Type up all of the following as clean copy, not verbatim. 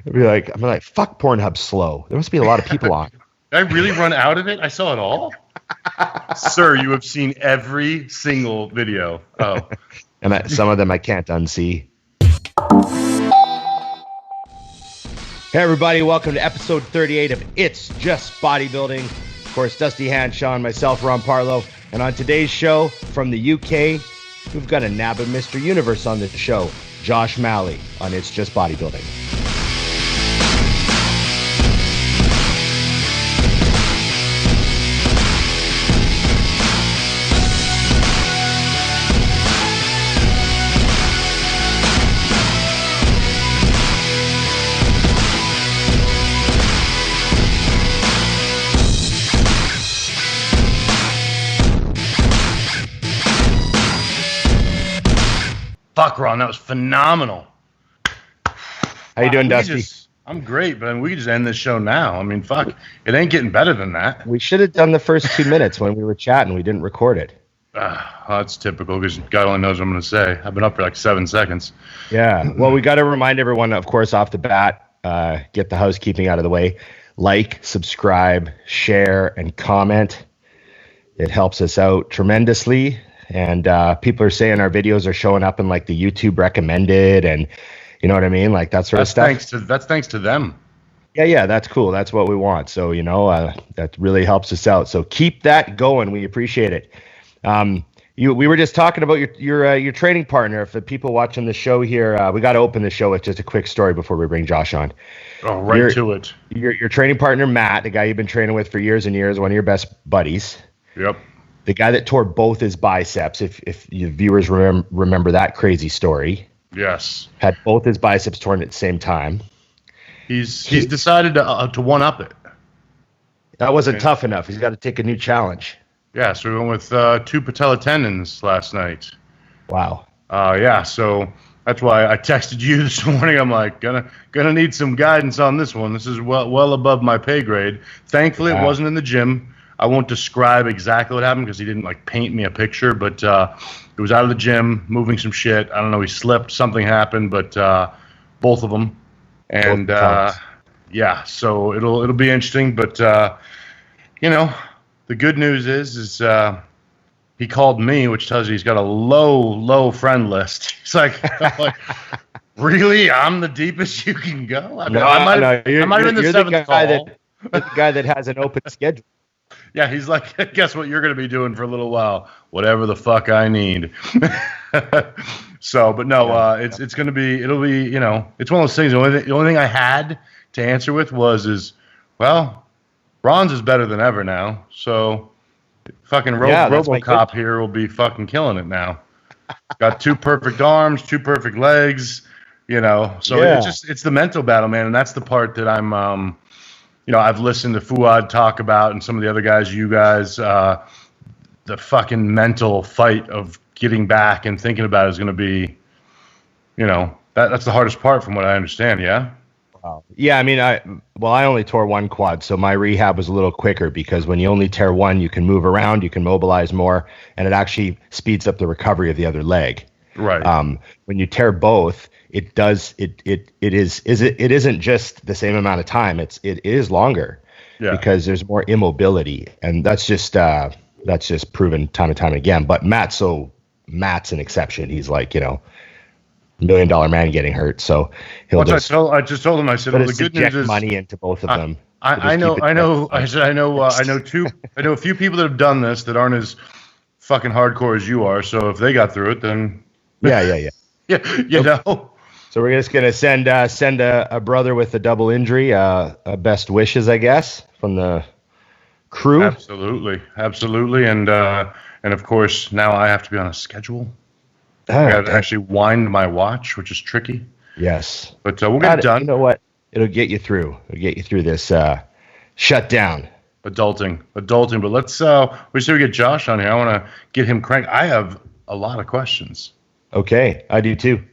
I'm like, fuck Pornhub slow. There must be a lot of people on. Did I really run out of it? I saw it all. Sir, you have seen every single video. Oh. And some of them I can't unsee. Hey everybody, welcome to episode 38 of It's Just Bodybuilding. Of course, Dusty Hanshaw and myself, Ron Partlow. And on today's show, from the UK, we've got a Nabba Mr. Universe on the show, Josh Maley, on It's Just Bodybuilding. Fuck, Ron, that was phenomenal. How you doing, Dusty? I'm great, but we could just end this show now. I mean, fuck, it ain't getting better than that. We should have done the first 2 minutes when we were chatting. We didn't record it. That's typical because God only knows what I'm going to say. I've been up for like 7 seconds. Yeah, well, we got to remind everyone, of course, off the bat, get the housekeeping out of the way. Like, subscribe, share, and comment. It helps us out tremendously. And people are saying our videos are showing up in like the YouTube recommended, and you know what I mean, like that sort of stuff. That's thanks to them. Yeah, that's cool. That's what we want. So that really helps us out. So keep that going. We appreciate it. We were just talking about your training partner. If the people watching the show here, we got to open the show with just a quick story before we bring Josh on. Oh, right to it. Your training partner Matt, the guy you've been training with for years and years, one of your best buddies. Yep. The guy that tore both his biceps, if your viewers remember that crazy story. Yes. Had both his biceps torn at the same time. He's decided to one-up it. That wasn't tough enough. He's got to take a new challenge. Yeah, so we went with 2 patella tendons last night. Wow. Yeah, so that's why I texted you this morning. I'm like, gonna need some guidance on this one. This is well above my pay grade. Thankfully, It wasn't in the gym. I won't describe exactly what happened because he didn't like paint me a picture, but it was out of the gym, moving some shit. I don't know, he slipped, something happened, but both of them. And yeah, so it'll be interesting, but the good news is he called me, which tells you he's got a low friend list. He's like really? I'm the deepest you can go? I might have been the seventh call. The guy that has an open schedule. Yeah, he's like, guess what you're going to be doing for a little while? Whatever the fuck I need. So, but no, it's going to be, it'll be, it's one of those things. The only thing I had to answer with was, Ron's is better than ever now. So, fucking RoboCop here will be fucking killing it now. Got 2 perfect arms, 2 perfect legs, So it's the mental battle, man, and that's the part that I'm. I've listened to Fuad talk about and some of the other guys, you guys, the fucking mental fight of getting back and thinking about it is going to be, that's the hardest part from what I understand, yeah? Wow. Yeah, I mean, I only tore 1 quad, so my rehab was a little quicker because when you only tear 1, you can move around, you can mobilize more, and it actually speeds up the recovery of the other leg. Right. When you tear both, it isn't just the same amount of time. It is longer because there's more immobility, and that's just proven time and time again. But Matt's an exception. He's like, $1 million man getting hurt, so he'll I just told him, I said, well, the good news is money into both of them. I know a few people that have done this that aren't as fucking hardcore as you are. So if they got through it, then yeah. So we're just gonna send a brother with a double injury, best wishes, I guess, from the crew. Absolutely, and of course now I have to be on a schedule. I got to actually wind my watch, which is tricky. Yes, but we'll get it done. You know what? It'll get you through. It'll get you through this shutdown. Adulting. But let's we should get Josh on here. I want to get him cranked. I have a lot of questions. Okay, I do too.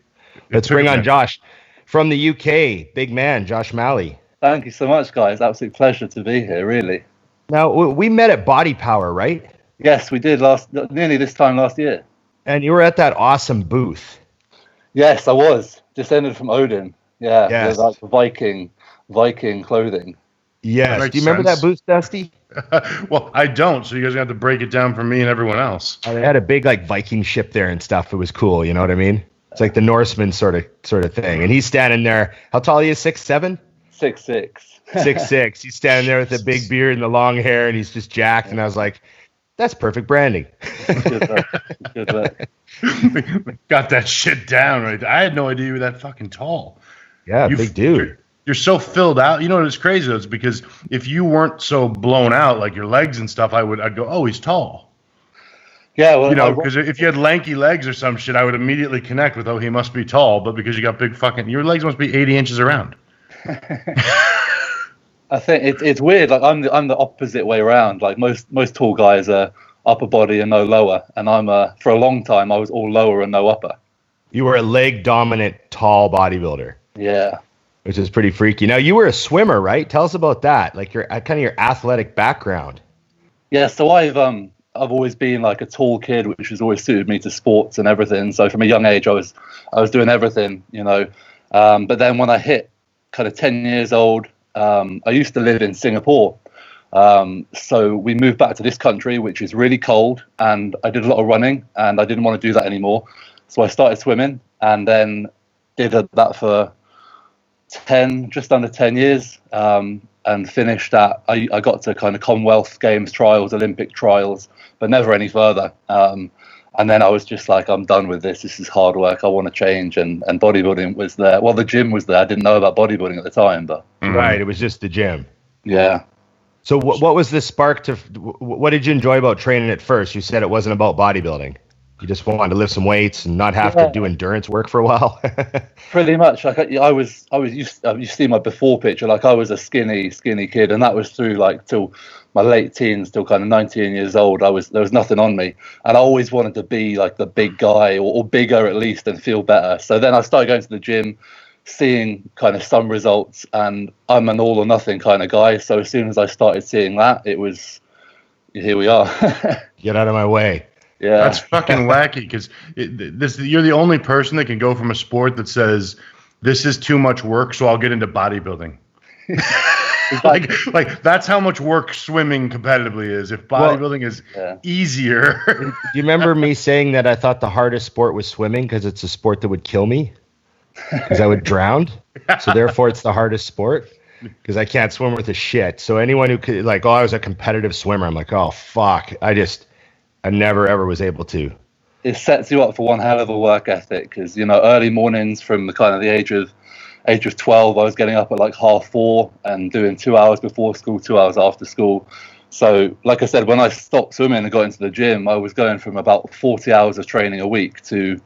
Let's bring on Josh from the UK. Big man, Josh Maley. Thank you so much, guys. Absolute pleasure to be here, really. Now, we met at Body Power, right? Yes, we did nearly this time last year. And you were at that awesome booth. Yes, I was. Descended from Odin. Yeah, Yes. they're like Viking clothing. Yes. makes Do you remember sense. that boots, Dusty? Well, I don't, so you guys have to break it down for me and everyone else. They had a big like Viking ship there and stuff. It was cool. You know what I mean? It's like the Norseman sort of thing. And he's standing there. How tall are you? 6'7"? 6'6". 6'6". He's standing there with the big beard and the long hair, and he's just jacked. And I was like, that's perfect branding. Good work. Got that shit down right. I had no idea you were that fucking tall. Yeah, big dude. You're so filled out. You know what's crazy though? It's because if you weren't so blown out, like your legs and stuff, I'd go, oh, he's tall. Yeah, well, You know, because if you had lanky legs or some shit, I would immediately connect with, oh, he must be tall. But because you got big fucking, your legs must be 80 inches around. I think it's weird. Like I'm the opposite way around. Like most tall guys are upper body and no lower, and I'm for a long time I was all lower and no upper. You were a leg dominant, tall bodybuilder. Yeah. Which is pretty freaky. Now you were a swimmer, right? Tell us about that. Like your kind of your athletic background. Yeah. So I've always been like a tall kid, which has always suited me to sports and everything. So from a young age, I was doing everything, you know. But then when I hit kind of 10 years old, I used to live in Singapore. So we moved back to this country, which is really cold, and I did a lot of running, and I didn't want to do that anymore. So I started swimming, and then did that for just under 10 years, and finished at, I got to kind of Commonwealth Games trials, Olympic trials, but never any further. And then I was just like, I'm done with this. This is hard work. I want to change. And bodybuilding was there. Well, the gym was there. I didn't know about bodybuilding at the time, but Right. It was just the gym. yeah. So what was the spark to, what did you enjoy about training at first? You said it wasn't about bodybuilding. You just wanted to lift some weights and not have to do endurance work for a while. Pretty much. Like you see my before picture, like I was a skinny kid, and that was through like till my late teens, till kind of 19 years old. There was nothing on me, and I always wanted to be like the big guy or bigger at least and feel better. So then I started going to the gym, seeing kind of some results, and I'm an all or nothing kind of guy. So as soon as I started seeing that, it was, here we are. Get out of my way. Yeah. That's fucking wacky because you're the only person that can go from a sport that says this is too much work, so I'll get into bodybuilding. like that's how much work swimming competitively is. If bodybuilding is easier. Do you remember me saying that I thought the hardest sport was swimming because it's a sport that would kill me because I would drown? So therefore it's the hardest sport because I can't swim with a shit. So anyone who could, like, oh, I was a competitive swimmer, I'm like, oh, fuck. I never ever was able to. It sets you up for one hell of a work ethic because, you know, early mornings from the kind of the age of 12, I was getting up at like 4:30 and doing 2 hours before school, 2 hours after school. So like I said, when I stopped swimming and got into the gym, I was going from about 40 hours of training a week to,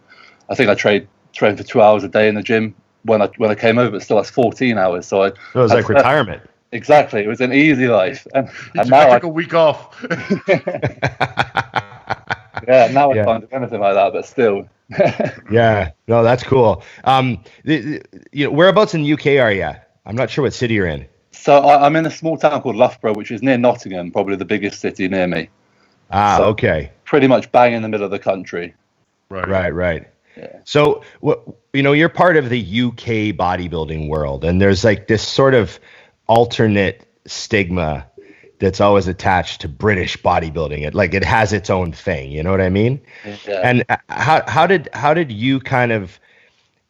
I think I trained for 2 hours a day in the gym when I came over, but still that's 14 hours. So it was like retirement. Exactly. It was an easy life. And now I took a week off. Yeah, now I can't do anything like that, but still. Yeah, no, that's cool. Whereabouts in the UK are you? I'm not sure what city you're in. So I'm in a small town called Loughborough, which is near Nottingham, probably the biggest city near me. So okay. Pretty much bang in the middle of the country. Right. Yeah. So, you're part of the UK bodybuilding world, and there's like this sort of alternate stigma that's always attached to British bodybuilding. It has its own thing, you know what I mean? Yeah. And how did you kind of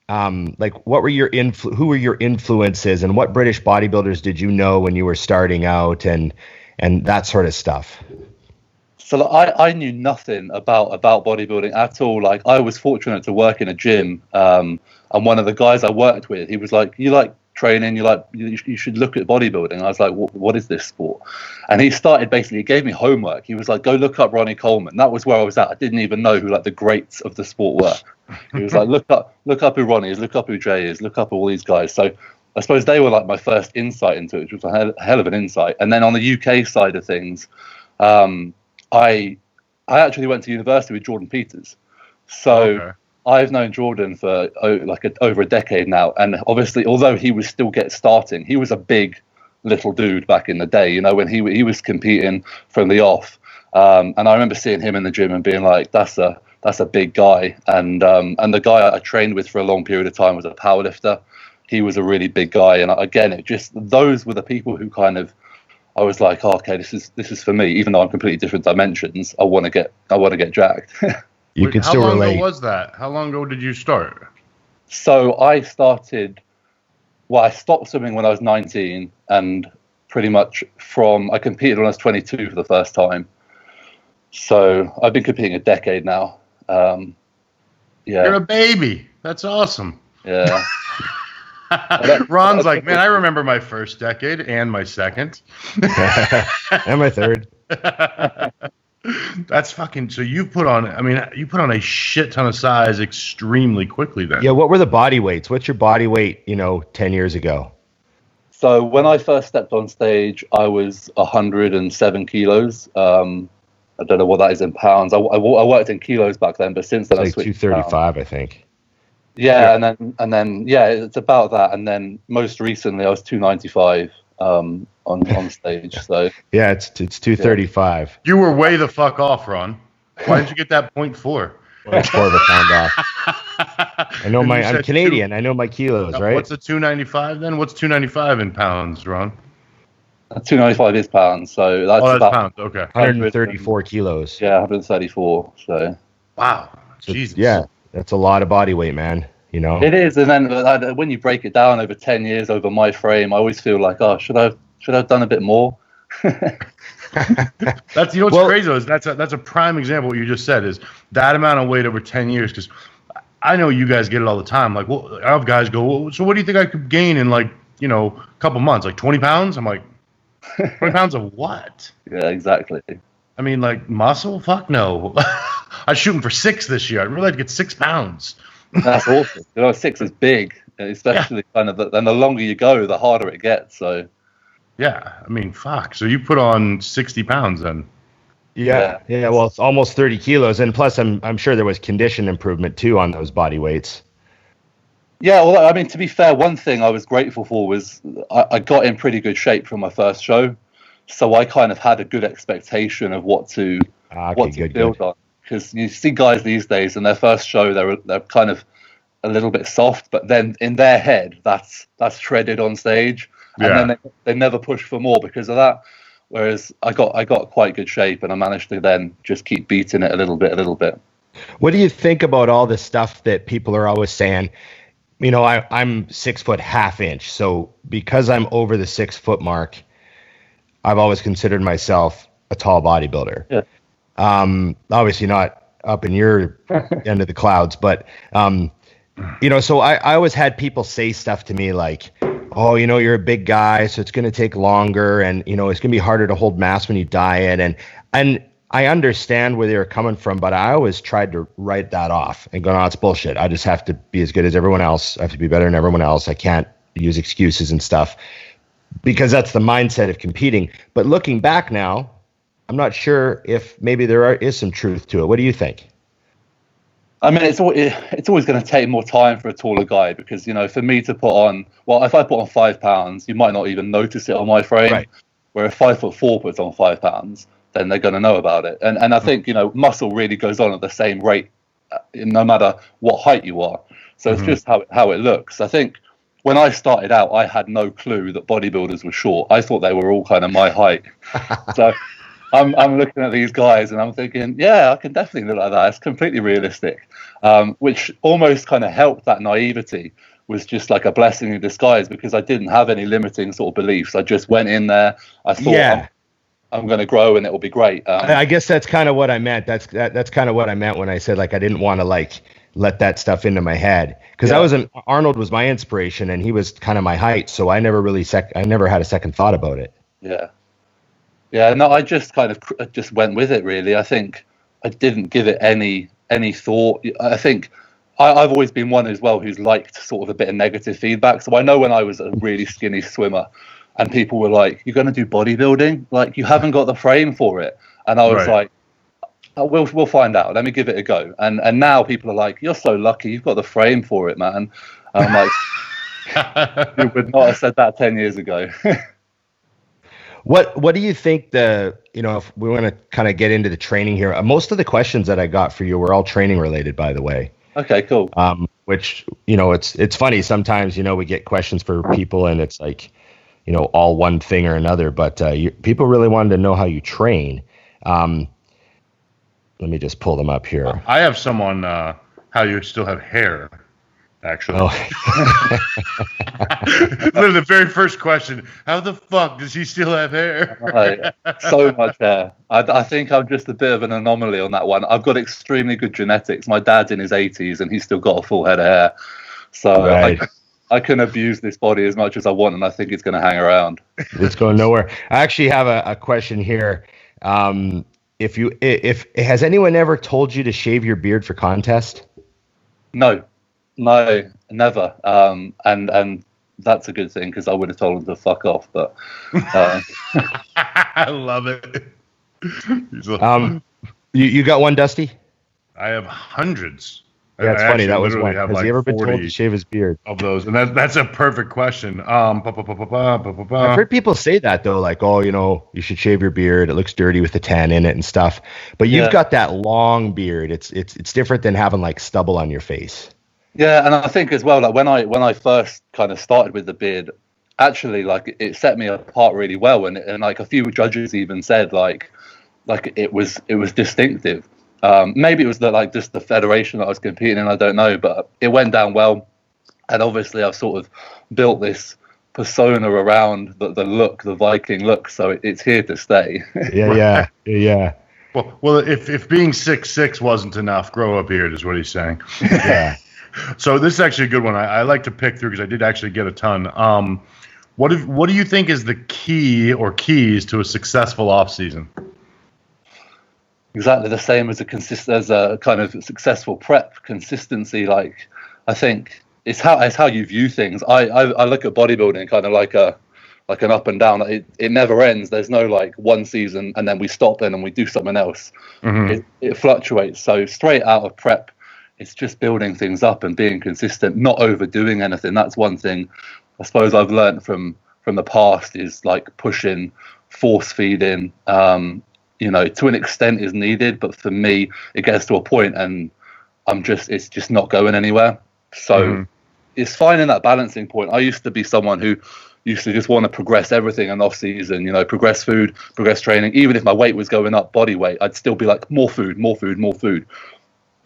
what were who were your influences, and what British bodybuilders did you know when you were starting out, and that sort of stuff? So I knew nothing about bodybuilding at all. Like I was fortunate to work in a gym, and one of the guys I worked with, he was like, "You like training? You should look at bodybuilding." I was like, what is this sport? And he gave me homework. He was like, go look up Ronnie Coleman. That was where I was at. I didn't even know who like the greats of the sport were. He was like, look up who Ronnie is, look up who Jay is, look up all these guys. So I suppose they were like my first insight into it, which was a hell of an insight. And then on the UK side of things, I actually went to university with Jordan Peters. So okay. I've known Jordan for over a decade now, and obviously, although he was still starting, he was a big little dude back in the day. You know, when he was competing from the off, and I remember seeing him in the gym and being like, "That's a big guy." And the guy I trained with for a long period of time was a powerlifter, he was a really big guy. And again, it just, those were the people who kind of, I was like, oh, okay, this is for me. Even though I'm completely different dimensions, I want to get jacked. You can still relate. How long ago was that? How long ago did you start? So I stopped swimming when I was 19, and pretty much I competed when I was 22 for the first time. So I've been competing a decade now. Yeah. You're a baby. That's awesome. Yeah. Ron's like, man, I remember my first decade and my second. And my third. That's fucking, so you put on a shit ton of size extremely quickly then. Yeah, what were the body weights? What's your body weight, 10 years ago? So when I first stepped on stage, I was 107 kilos. I don't know what that is in pounds. I worked in kilos back then, but since then It's like 235, I think. Yeah, and then yeah, it's about that. And then most recently, I was 295 on stage. So yeah, it's 235. Yeah. You were way the fuck off, Ron. Why didn't you get that 0.4? 0.4 of a pound off. I know I'm Canadian. I know my kilos, right? What's the 295 then? What's 295 in pounds, Ron? 295 is pounds, so that's that's about pounds. Okay, 134 kilos. Yeah, 134. So wow, Jesus. Yeah, that's a lot of body weight, man. It is, and then when you break it down over 10 years over my frame, I always feel like, oh, should I have done a bit more? That's what's crazy though, is that's a prime example. What you just said is that amount of weight over 10 years. Because I know you guys get it all the time. Like, well, I have guys go, well, so what do you think I could gain in a couple months? Like 20 pounds? I'm like, 20 pounds of what? Yeah, exactly. I mean, like muscle? Fuck no. I was shooting for 6 this year. I'd really like to get 6 pounds. That's awesome. 6 is big, especially and the longer you go, the harder it gets. So. Yeah, I mean, fuck. So you put on 60 pounds then? Yeah. Well, it's almost 30 kilos, and plus, I'm sure there was condition improvement too on those body weights. Yeah, well, I mean, to be fair, one thing I was grateful for was I got in pretty good shape from my first show, so I kind of had a good expectation of what to build on. Because you see guys these days in their first show, they're kind of a little bit soft, but then in their head, that's shredded on stage. And then they never push for more because of that. Whereas I got quite good shape, and I managed to then just keep beating it a little bit. What do you think about all the stuff that people are always saying? I'm 6 foot ½ inch, so because I'm over the 6 foot mark, I've always considered myself a tall bodybuilder. Yeah. Obviously not up in your end of the clouds, but so I always had people say stuff to me like, oh, you're a big guy, so it's going to take longer, and it's going to be harder to hold mass when you diet, and I understand where they were coming from, but I always tried to write that off and go, no, it's bullshit. I just have to be as good as everyone else. I have to be better than everyone else. I can't use excuses and stuff, because that's the mindset of competing. But looking back now, I'm not sure if maybe there is some truth to it. What do you think? I mean, it's always going to take more time for a taller guy because, for me to put on, well, if I put on 5 pounds, you might not even notice it on my frame. Right. Where if 5'4" puts on 5 pounds, then they're going to know about it. And I think, muscle really goes on at the same rate, no matter what height you are. So it's just how it looks. I think when I started out, I had no clue that bodybuilders were short. I thought they were all kind of my height. So I'm looking at these guys and I'm thinking, yeah, I can definitely look like that. It's completely realistic, which almost kind of helped. That naivety was just like a blessing in disguise because I didn't have any limiting sort of beliefs. I just went in there. I thought I'm going to grow and it will be great. I guess that's kind of what I meant. That's kind of what I meant when I said like I didn't want to let that stuff into my head because Arnold was my inspiration and he was kind of my height, so I never had a second thought about it. Yeah, no, I just kind of just went with it, really. I think I didn't give it any thought. I think I've always been one as well who's liked sort of a bit of negative feedback. So I know when I was a really skinny swimmer and people were like, you're going to do bodybuilding? Like, you haven't got the frame for it. And I was like, oh, we'll find out. Let me give it a go. And now people are like, you're so lucky. You've got the frame for it, man. And I'm like, you would not have said that 10 years ago. What do you think if we want to kind of get into the training here, most of the questions that I got for you were all training related, by the way. Okay, cool. which, it's funny. Sometimes, we get questions for people and it's like, all one thing or another, but people really wanted to know how you train. Let me just pull them up here. I have some on how you still have hair, actually. Oh. Literally the very first question, how the fuck does he still have hair? So much hair. I think I'm just a bit of an anomaly on that one. I've got extremely good genetics. My dad's in his 80s and he's still got a full head of hair. So right. I can abuse this body as much as I want, and I think it's going to hang around. It's going nowhere. I actually have a question here. If has anyone ever told you to shave your beard for contest? No, never. And that's a good thing because I would have told them to fuck off. But I love it. You got one, Dusty? I have hundreds. Yeah, it's funny. That was one. Has he ever been told to shave his beard? Of those, and that's a perfect question. I've heard people say that though, like, oh, you should shave your beard. It looks dirty with the tan in it and stuff. But you've got that long beard. It's different than having like stubble on your face. Yeah, and I think as well, like when I first kind of started with the beard, actually, like it set me apart really well, and like a few judges even said like it was distinctive. Maybe it was just the federation that I was competing in, I don't know, but it went down well. And obviously I've sort of built this persona around the look, the Viking look, so it's here to stay. Yeah. Well, if being 6'6" wasn't enough, grow a beard is what he's saying. Yeah. So this is actually a good one. I like to pick through because I did actually get a ton. What do you think is the key or keys to a successful off season? Exactly the same as a kind of successful prep. Consistency, like I think it's how you view things. I look at bodybuilding kind of like an up and down. It never ends. There's no like one season and then we stop then and we do something else. Mm-hmm. It fluctuates. So straight out of prep, it's just building things up and being consistent, not overdoing anything. That's one thing I suppose I've learned from the past is like pushing, force feeding. To an extent is needed, but for me, it gets to a point and it's just not going anywhere. So it's finding that balancing point. I used to be someone who used to just want to progress everything in off season, progress food, progress training. Even if my weight was going up, body weight, I'd still be like more food.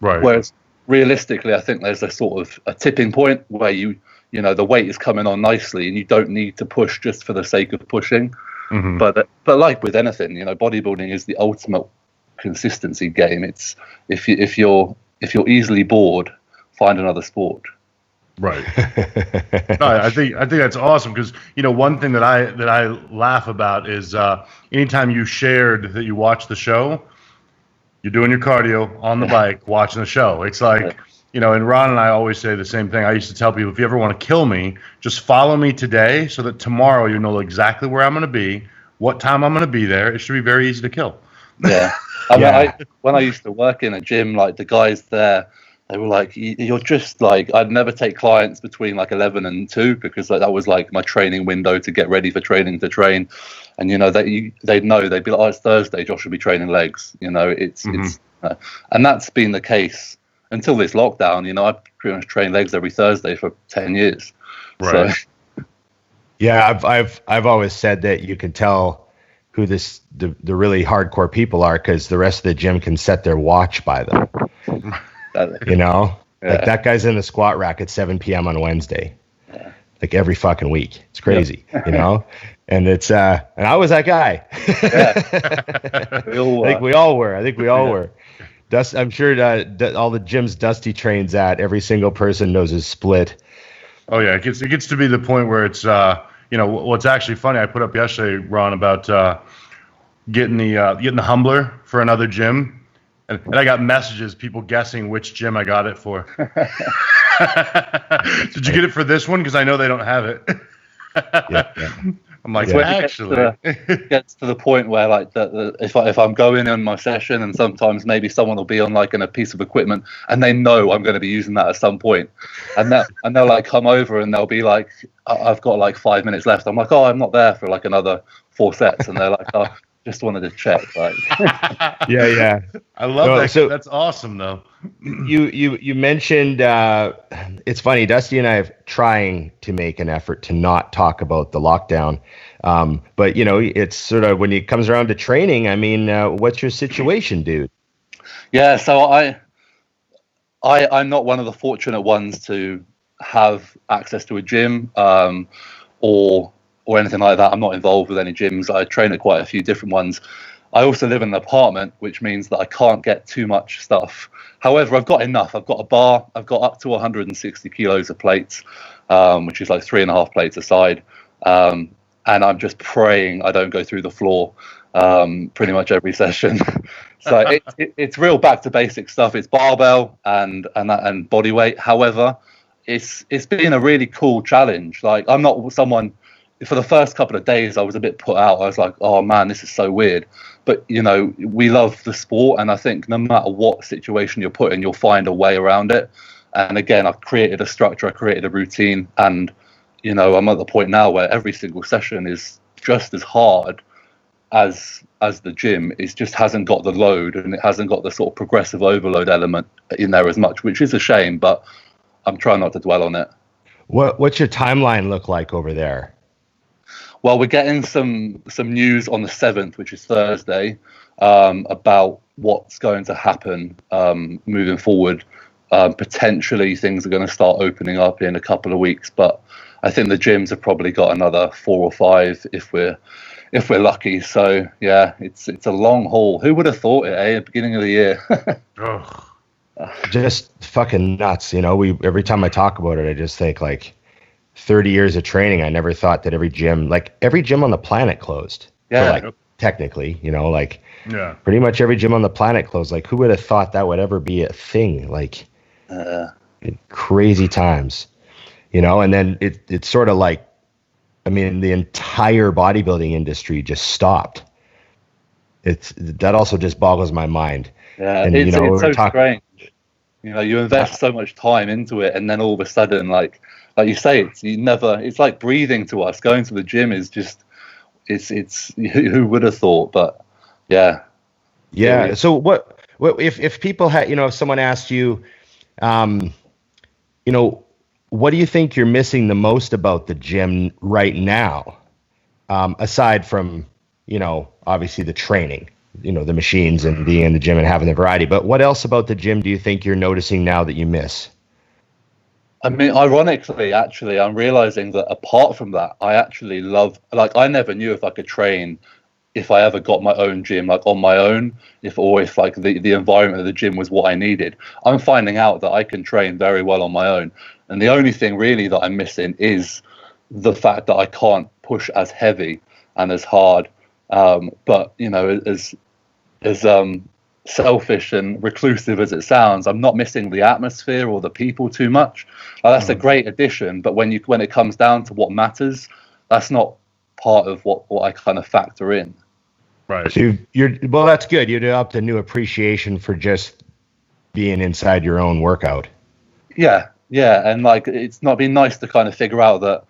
Right. Whereas realistically, I think there's a sort of a tipping point where the weight is coming on nicely and you don't need to push just for the sake of pushing. Mm-hmm. But like with anything, bodybuilding is the ultimate consistency game. It's if you're easily bored, find another sport. Right. No, I think that's awesome because one thing that I laugh about is anytime you shared that you watch the show, you're doing your cardio on the bike, watching the show. It's like and Ron and I always say the same thing. I used to tell people, if you ever want to kill me, just follow me today so that tomorrow you know exactly where I'm going to be, what time I'm going to be there. It should be very easy to kill. Yeah. I mean, when I used to work in a gym, like the guys there, they were like, you're just like, I'd never take clients between like 11 and 2 because like that was like my training window to get ready for training to train. And, they'd know, they'd be like, oh, it's Thursday, Josh will be training legs. It's and that's been the case until this lockdown. I pretty much train legs every Thursday for 10 years. Right. So. Yeah, I've always said that you can tell who the really hardcore people are because the rest of the gym can set their watch by them. Like that guy's in the squat rack at 7 p.m. on Wednesday, like every fucking week. It's crazy, And it's and I was that guy. I think we all were. I'm sure all the gyms Dusty trains at, every single person knows his split. Oh yeah, it gets to be the point where it's what's actually funny. I put up yesterday, Ron, about getting the Humbler for another gym, and I got messages, people guessing which gym I got it for. Did you get it for this one? Because I know they don't have it. Yeah. I'm like, actually, it gets to the point where like if I'm going in my session and sometimes maybe someone will be on like a piece of equipment and they know I'm going to be using that at some point, and they'll like come over and they'll be like, I've got like 5 minutes left. I'm like, oh, I'm not there for like another 4 sets, and they're like, oh, Just wanted to check. Like, Yeah. I love No, that. so- That's awesome, though. You mentioned it's funny. Dusty and I are trying to make an effort to not talk about the lockdown, but you know, it's sort of when it comes around to training. I mean, what's your situation, dude? yeah, so I'm not one of the fortunate ones to have access to a gym or anything like that. I'm not involved with any gyms. I train at quite a few different ones. I also live in an apartment, which means that I can't get too much stuff. However, I've got enough. I've got a bar. I've got up to 160 kilos of plates, which is like 3.5 plates a side. And I'm just praying I don't go through the floor pretty much every session. So it's real back to basic stuff. It's barbell and body weight. However, it's been a really cool challenge. Like, I'm not someone. For the first couple of days, I was a bit put out. I was like, oh man, this is so weird. But, you know, we love the sport. And I think no matter what situation you're put in, you'll find a way around it. And again, I've created a structure, I created a routine. And, you know, I'm at the point now where every single session is just as hard as the gym. It just hasn't got the load, and it hasn't got the sort of progressive overload element in there as much, which is a shame, but I'm trying not to dwell on it. What's your timeline look like over there? Well, we're getting some news on the 7th, which is Thursday, about what's going to happen moving forward. Potentially things are going to start opening up in a couple of weeks, but I think the gyms have probably got another 4 or 5 if we're lucky. So yeah, it's a long haul. Who would have thought it, at the beginning of the year? Just fucking nuts. You know, every time I talk about it, I just think like 30 years of training. I never thought that every gym on the planet closed. Yeah. Like, technically, you know, like Yeah. pretty much every gym on the planet closed. Like, who would have thought that would ever be a thing? Like, crazy times, you know. And then it's sort of like, I mean, the entire bodybuilding industry just stopped. That also just boggles my mind. Yeah, and, it's so strange. You know, you invest so much time into it, and then all of a sudden, like you say, it's like breathing to us. Going to the gym is just, it's who would have thought? But yeah. So what if people had, you know, if someone asked you, you know, what do you think you're missing the most about the gym right now? Aside from, you know, obviously the training, you know, the machines and being in the gym and having the variety, but what else about the gym do you think you're noticing now that you miss? I mean, ironically, actually, I'm realizing that apart from that, I actually love, like, I never knew if I could train if I ever got my own gym, like on my own, if like the environment of the gym was what I needed. I'm finding out that I can train very well on my own. And the only thing really that I'm missing is the fact that I can't push as heavy and as hard. But, you know, as selfish and reclusive as it sounds, I'm not missing the atmosphere or the people too much. That's a great addition, but when it comes down to what matters, that's not part of what I kind of factor in. Right. So well, that's good. You developed a new appreciation for just being inside your own workout. Yeah, and like it's not been nice to kind of figure out that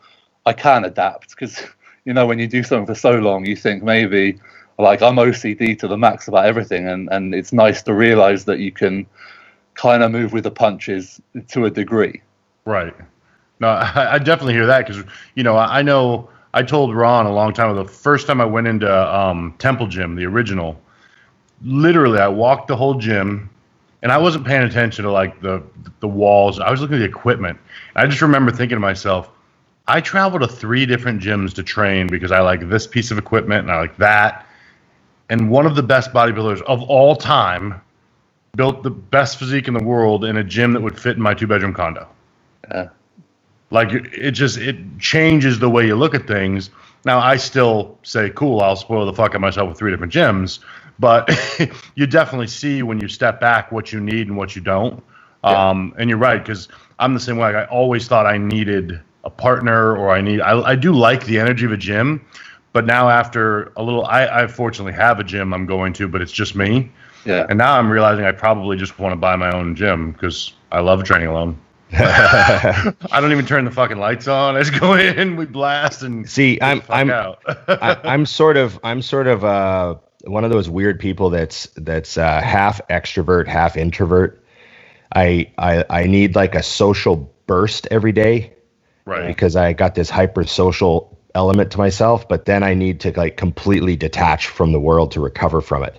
I can adapt, because, you know, when you do something for so long, you think maybe, like, I'm OCD to the max about everything, and it's nice to realize that you can kind of move with the punches to a degree. Right. No, I definitely hear that, because, you know, I know I told Ron a long time ago, the first time I went into Temple Gym, the original, literally I walked the whole gym, and I wasn't paying attention to like the walls. I was looking at the equipment. And I just remember thinking to myself, I traveled to 3 different gyms to train because I like this piece of equipment and I like that. And one of the best bodybuilders of all time built the best physique in the world in a gym that would fit in my 2-bedroom condo. Like, it changes the way you look at things. Now, I still say, cool, I'll spoil the fuck out of myself with 3 different gyms. But you definitely see when you step back what you need and what you don't. And you're right, because I'm the same way. I always thought I needed a partner, or I do like the energy of a gym. But now after a little, I fortunately have a gym I'm going to, but it's just me. Yeah. And now I'm realizing I probably just want to buy my own gym because I love training alone. I don't even turn the fucking lights on. I just go in, we blast, and see. I'm out. I'm sort of weird people that's half extrovert, half introvert. I need like a social burst every day, Right. because I got this hyper social element to myself, but then I need to like completely detach from the world to recover from it.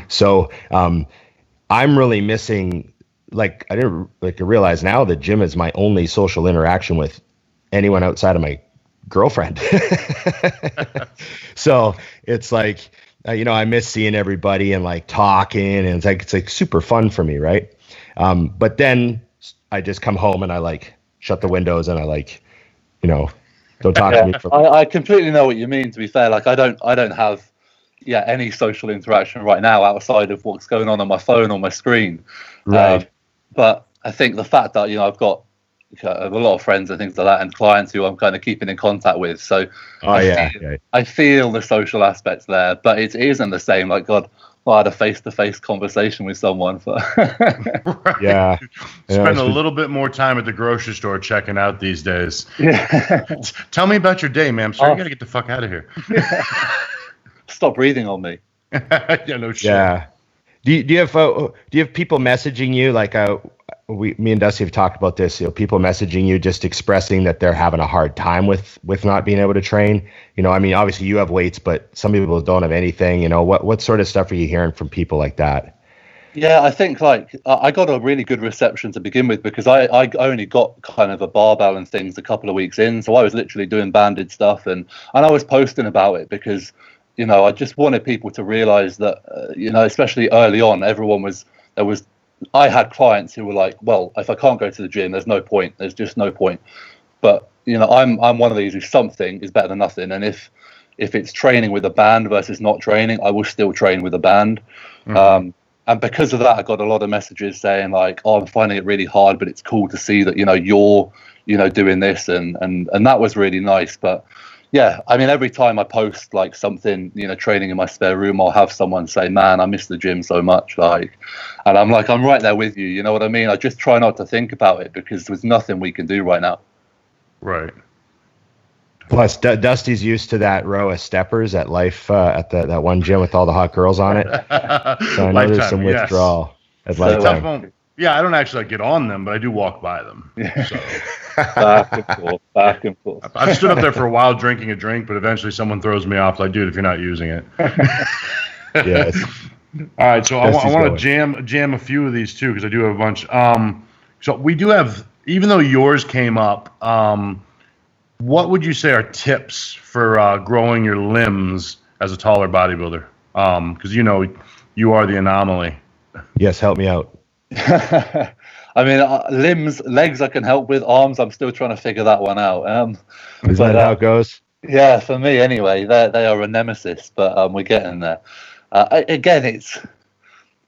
So I'm really missing, like, I didn't like realize now the gym is my only social interaction with anyone outside of my girlfriend. So it's like, I miss seeing everybody and like talking, and it's like super fun for me. Right. But then I just come home and I like shut the windows and I like, don't talk to me. I completely know what you mean, to be fair. Like, I don't have any social interaction right now outside of what's going on my phone or my screen. Right. But I think the fact that, I've got a lot of friends and things like that, and clients who I'm kind of keeping in contact with. So I feel the social aspects there, but it isn't the same. Like, God, I had a face-to-face conversation with someone. Right. Yeah. Spend a little bit more time at the grocery store checking out these days. Yeah. Tell me about your day, ma'am. Sir, you got to get the fuck out of here. Stop breathing on me. Yeah, no shit. Yeah. Do you have people messaging you, like me and Dusty have talked about this, people messaging you just expressing that they're having a hard time with not being able to train? I mean, obviously you have weights, but some people don't have anything. What sort of stuff are you hearing from people like that? Yeah, I think like I got a really good reception to begin with, because I only got kind of a barbell and things a couple of weeks in. So I was literally doing banded stuff, and I was posting about it because, I just wanted people to realize that, especially early on, I had clients who were like, well, if I can't go to the gym, there's no point. There's just no point. But, I'm one of these who something is better than nothing. And if it's training with a band versus not training, I will still train with a band. Mm-hmm. And because of that, I got a lot of messages saying like, oh, I'm finding it really hard, but it's cool to see that, you're, doing this. And that was really nice. But yeah, I mean, every time I post like something, training in my spare room, I'll have someone say, man, I miss the gym so much. Like, and I'm like, I'm right there with you. You know what I mean? I just try not to think about it because there's nothing we can do right now. Right. Plus, Dusty's used to that row of steppers at Life at that one gym with all the hot girls on it. So I know there's some withdrawal at Lifetime. Yeah, I don't actually get on them, but I do walk by them. Yeah. So. Back and forth. I've stood up there for a while drinking a drink, but eventually someone throws me off like, dude, if you're not using it. Yes. All right, so I want to jam a few of these too, because I do have a bunch. So we do have, even though yours came up, what would you say are tips for growing your limbs as a taller bodybuilder? Because you are the anomaly. Yes, help me out. I mean, legs I can help with. Arms, I'm still trying to figure that one out. Is that how it goes? Yeah, for me anyway. They are a nemesis, but we're getting there. Again,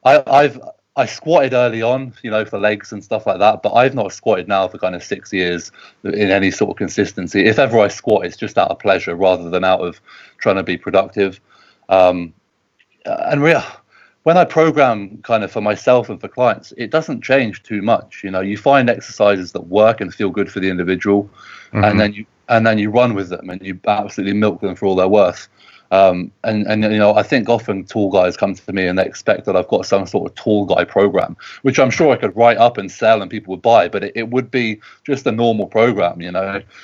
I squatted early on, for legs and stuff like that, but I've not squatted now for kind of 6 years in any sort of consistency. If ever I squat, it's just out of pleasure rather than out of trying to be productive. When I program kind of for myself and for clients, it doesn't change too much. You find exercises that work and feel good for the individual, mm-hmm. and then you run with them and you absolutely milk them for all they're worth. I think often tall guys come to me and they expect that I've got some sort of tall guy program, which I'm sure I could write up and sell and people would buy, but it would be just a normal program,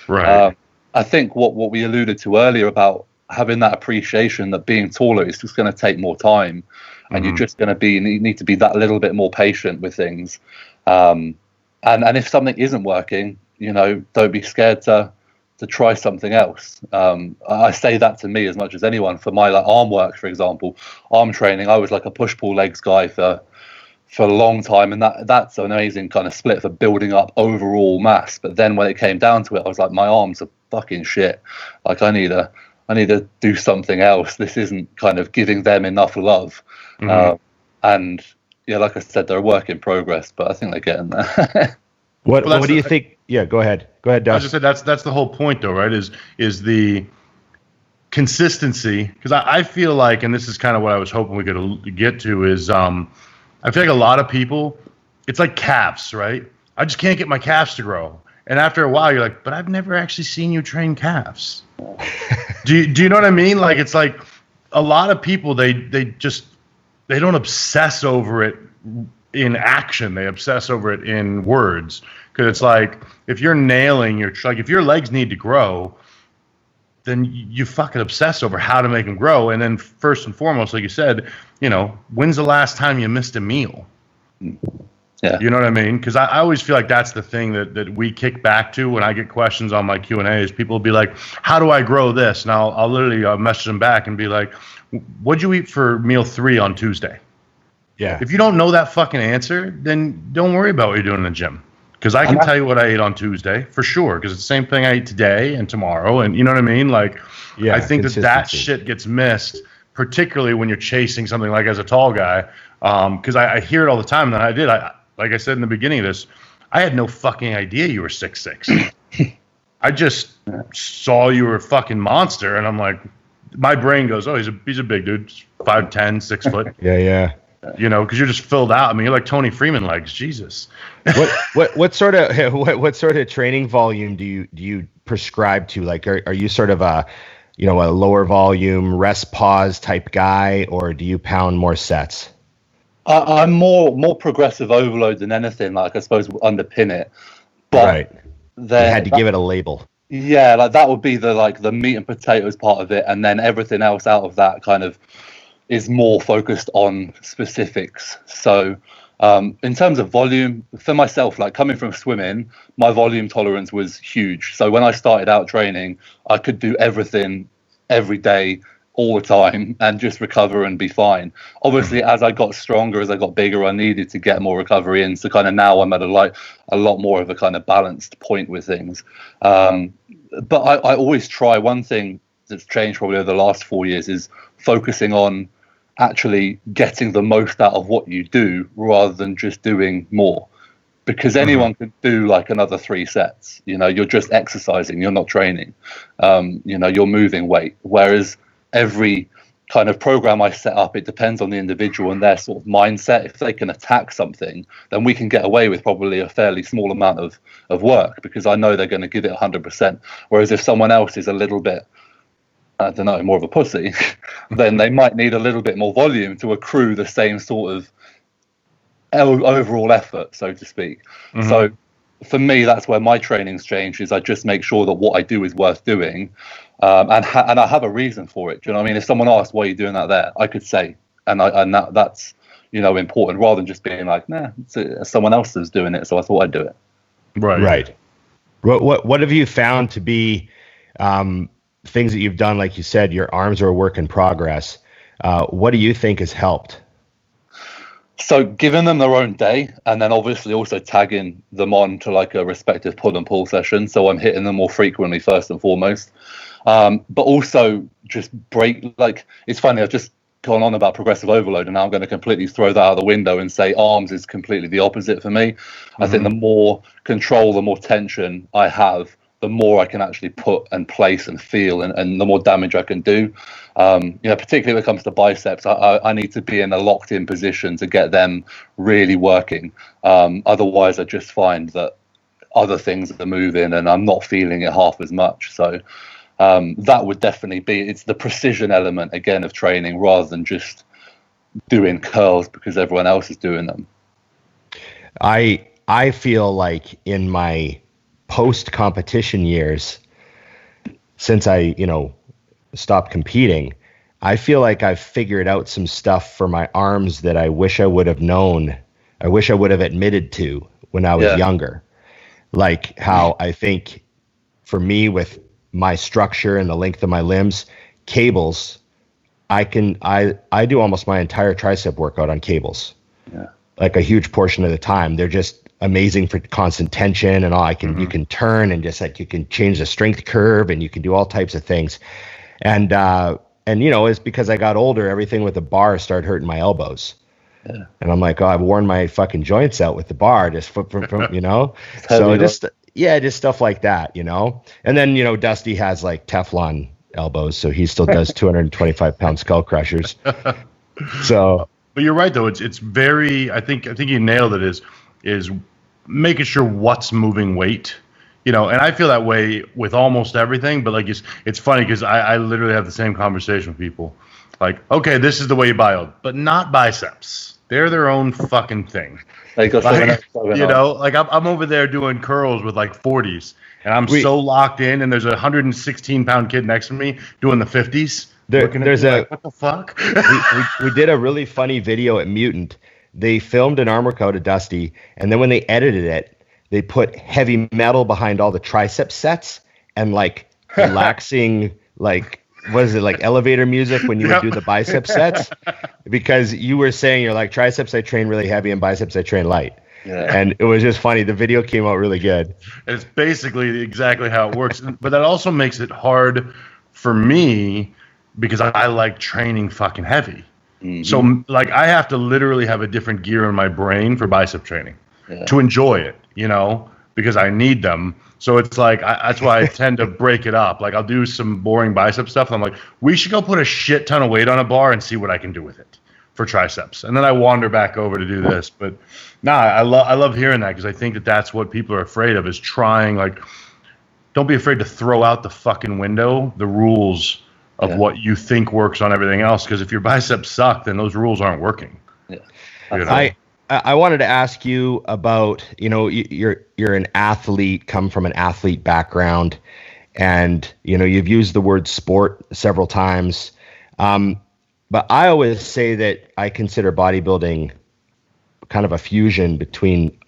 Right. I think what we alluded to earlier about having that appreciation that being taller is just going to take more time. And you're just going to need to be that little bit more patient with things. And if something isn't working, don't be scared to try something else. I say that to me as much as anyone. For my arm work, for example, arm training, I was like a push-pull legs guy for a long time. And that's an amazing kind of split for building up overall mass. But then when it came down to it, I was like, my arms are fucking shit. Like I need to do something else. This isn't kind of giving them enough love. Mm-hmm. And like I said, they're a work in progress, but I think they're getting there. What do you think? Yeah, go ahead, Dust. I just said that's the whole point, though, right? Is the consistency? Because I feel like, and this is kind of what I was hoping we could get to, is I feel like a lot of people, it's like calves, right? I just can't get my calves to grow, and after a while, you're like, but I've never actually seen you train calves. Do you know what I mean? Like it's like a lot of people, they don't obsess over it in action. They obsess over it in words. Because it's like, if you're nailing if your legs need to grow, then you fucking obsess over how to make them grow. And then first and foremost, like you said, when's the last time you missed a meal? Yeah. You know what I mean? Because I always feel like that's the thing that we kick back to when I get questions on my Q&A is people will be like, how do I grow this? And I'll literally message them back and be like, what'd you eat for meal 3 on Tuesday? Yeah. If you don't know that fucking answer, then don't worry about what you're doing in the gym. Because I can tell you what I ate on Tuesday for sure. Because it's the same thing I eat today and tomorrow. And you know what I mean? Like, I think that shit gets missed, particularly when you're chasing something like as a tall guy. Because I hear it all the time. And like I said in the beginning of this, I had no fucking idea you were 6'6". I just saw you were a fucking monster. And I'm like, my brain goes, oh, he's a big dude, 5'10", 6 foot. Yeah. Because you're just filled out. I mean, you're like Tony Freeman legs. Jesus. What sort of training volume do you prescribe to? Like, are you sort of a lower volume rest pause type guy, or do you pound more sets? I'm more progressive overload than anything. Like, I suppose underpin it. But right. Then you had to give it a label. Yeah, like that would be the meat and potatoes part of it, and then everything else out of that kind of is more focused on specifics. So in terms of volume, for myself, like coming from swimming, my volume tolerance was huge. So when I started out training, I could do everything every day, all the time, and just recover and be fine. Obviously, as I got stronger, as I got bigger, I needed to get more recovery in. So kind of now I'm at a lot more of a kind of balanced point with things. But I always try. One thing that's changed probably over the last 4 years is focusing on actually getting the most out of what you do rather than just doing more, because anyone can do like another 3 sets. You're just exercising, you're not training. You're moving weight, whereas every kind of program I set up, it depends on the individual and their sort of mindset. If they can attack something, then we can get away with probably a fairly small amount of work, because I know they're going to give it 100%. Whereas if someone else is a little bit, I don't know, more of a pussy, then they might need a little bit more volume to accrue the same sort of overall effort, so to speak. So for me, that's where my training's changed, is I just make sure that what I do is worth doing, and I have a reason for it. Do you know what I mean? If someone asks, why are you doing that there? I could say, and that's important, rather than just being like, nah, someone else is doing it, so I thought I'd do it. Right. What have you found to be things that you've done? Like you said, your arms are a work in progress. What do you think has helped? So giving them their own day, and then obviously also tagging them on to like a respective pull and pull session. So I'm hitting them more frequently first and foremost. But also just it's funny, I've just gone on about progressive overload, and now I'm going to completely throw that out the window and say arms is completely the opposite for me. I think the more control, the more tension I have, the more I can actually put and place and feel, and the more damage I can do. Particularly when it comes to biceps, I need to be in a locked in position to get them really working. Otherwise, I just find that other things are moving and I'm not feeling it half as much. So that would definitely it's the precision element again of training, rather than just doing curls because everyone else is doing them. I feel like in my post-competition years, since I, stopped competing, I feel like I've figured out some stuff for my arms that I wish I would have known. I wish I would have admitted to when I was younger. Like how I think for me, with my structure and the length of my limbs, cables, I do almost my entire tricep workout on cables. Yeah. Like a huge portion of the time. They're just amazing for constant tension and all. You can turn and just like you can change the strength curve and you can do all types of things. And it's because I got older, everything with the bar started hurting my elbows. Yeah. And I'm like, I've worn my fucking joints out with the bar, just from so just stuff like that, And then, Dusty has like Teflon elbows, so he still does 225 pound skull crushers. So, but you're right though. It's very, I think you nailed it, is making sure what's moving weight. You know, and I feel that way with almost everything, but like it's funny because I literally have the same conversation with people. Like, okay, this is the way you build, but not biceps. They're their own fucking thing. Like, you know, like I'm over there doing curls with like 40s, and I'm so locked in, and there's a 116-pound kid next to me doing the 50s. There's like, what the fuck? we did a really funny video at Mutant. They filmed an arm workout of Dusty, and then when they edited it, they put heavy metal behind all the tricep sets and like relaxing, like, what is it, like elevator music when you would do the bicep sets? Because you were saying you're like, triceps I train really heavy and biceps I train light. Yeah. And it was just funny. The video came out really good. It's basically exactly how it works. But that also makes it hard for me because I like training fucking heavy. Mm-hmm. So like I have to literally have a different gear in my brain for bicep training to enjoy it, you know, because I need them. So it's like, that's why I tend to break it up. Like I'll do some boring bicep stuff. And I'm like, we should go put a shit ton of weight on a bar and see what I can do with it for triceps. And then I wander back over to do this. But I love hearing that because I think that that's what people are afraid of is trying, like, don't be afraid to throw out the fucking window the rules of what you think works on everything else. Because if your biceps suck, then those rules aren't working. Yeah. You know? I wanted to ask you about, you know, you're an athlete, come from an athlete background, and, you know, you've used the word sport several times. But I always say that I consider bodybuilding kind of a fusion between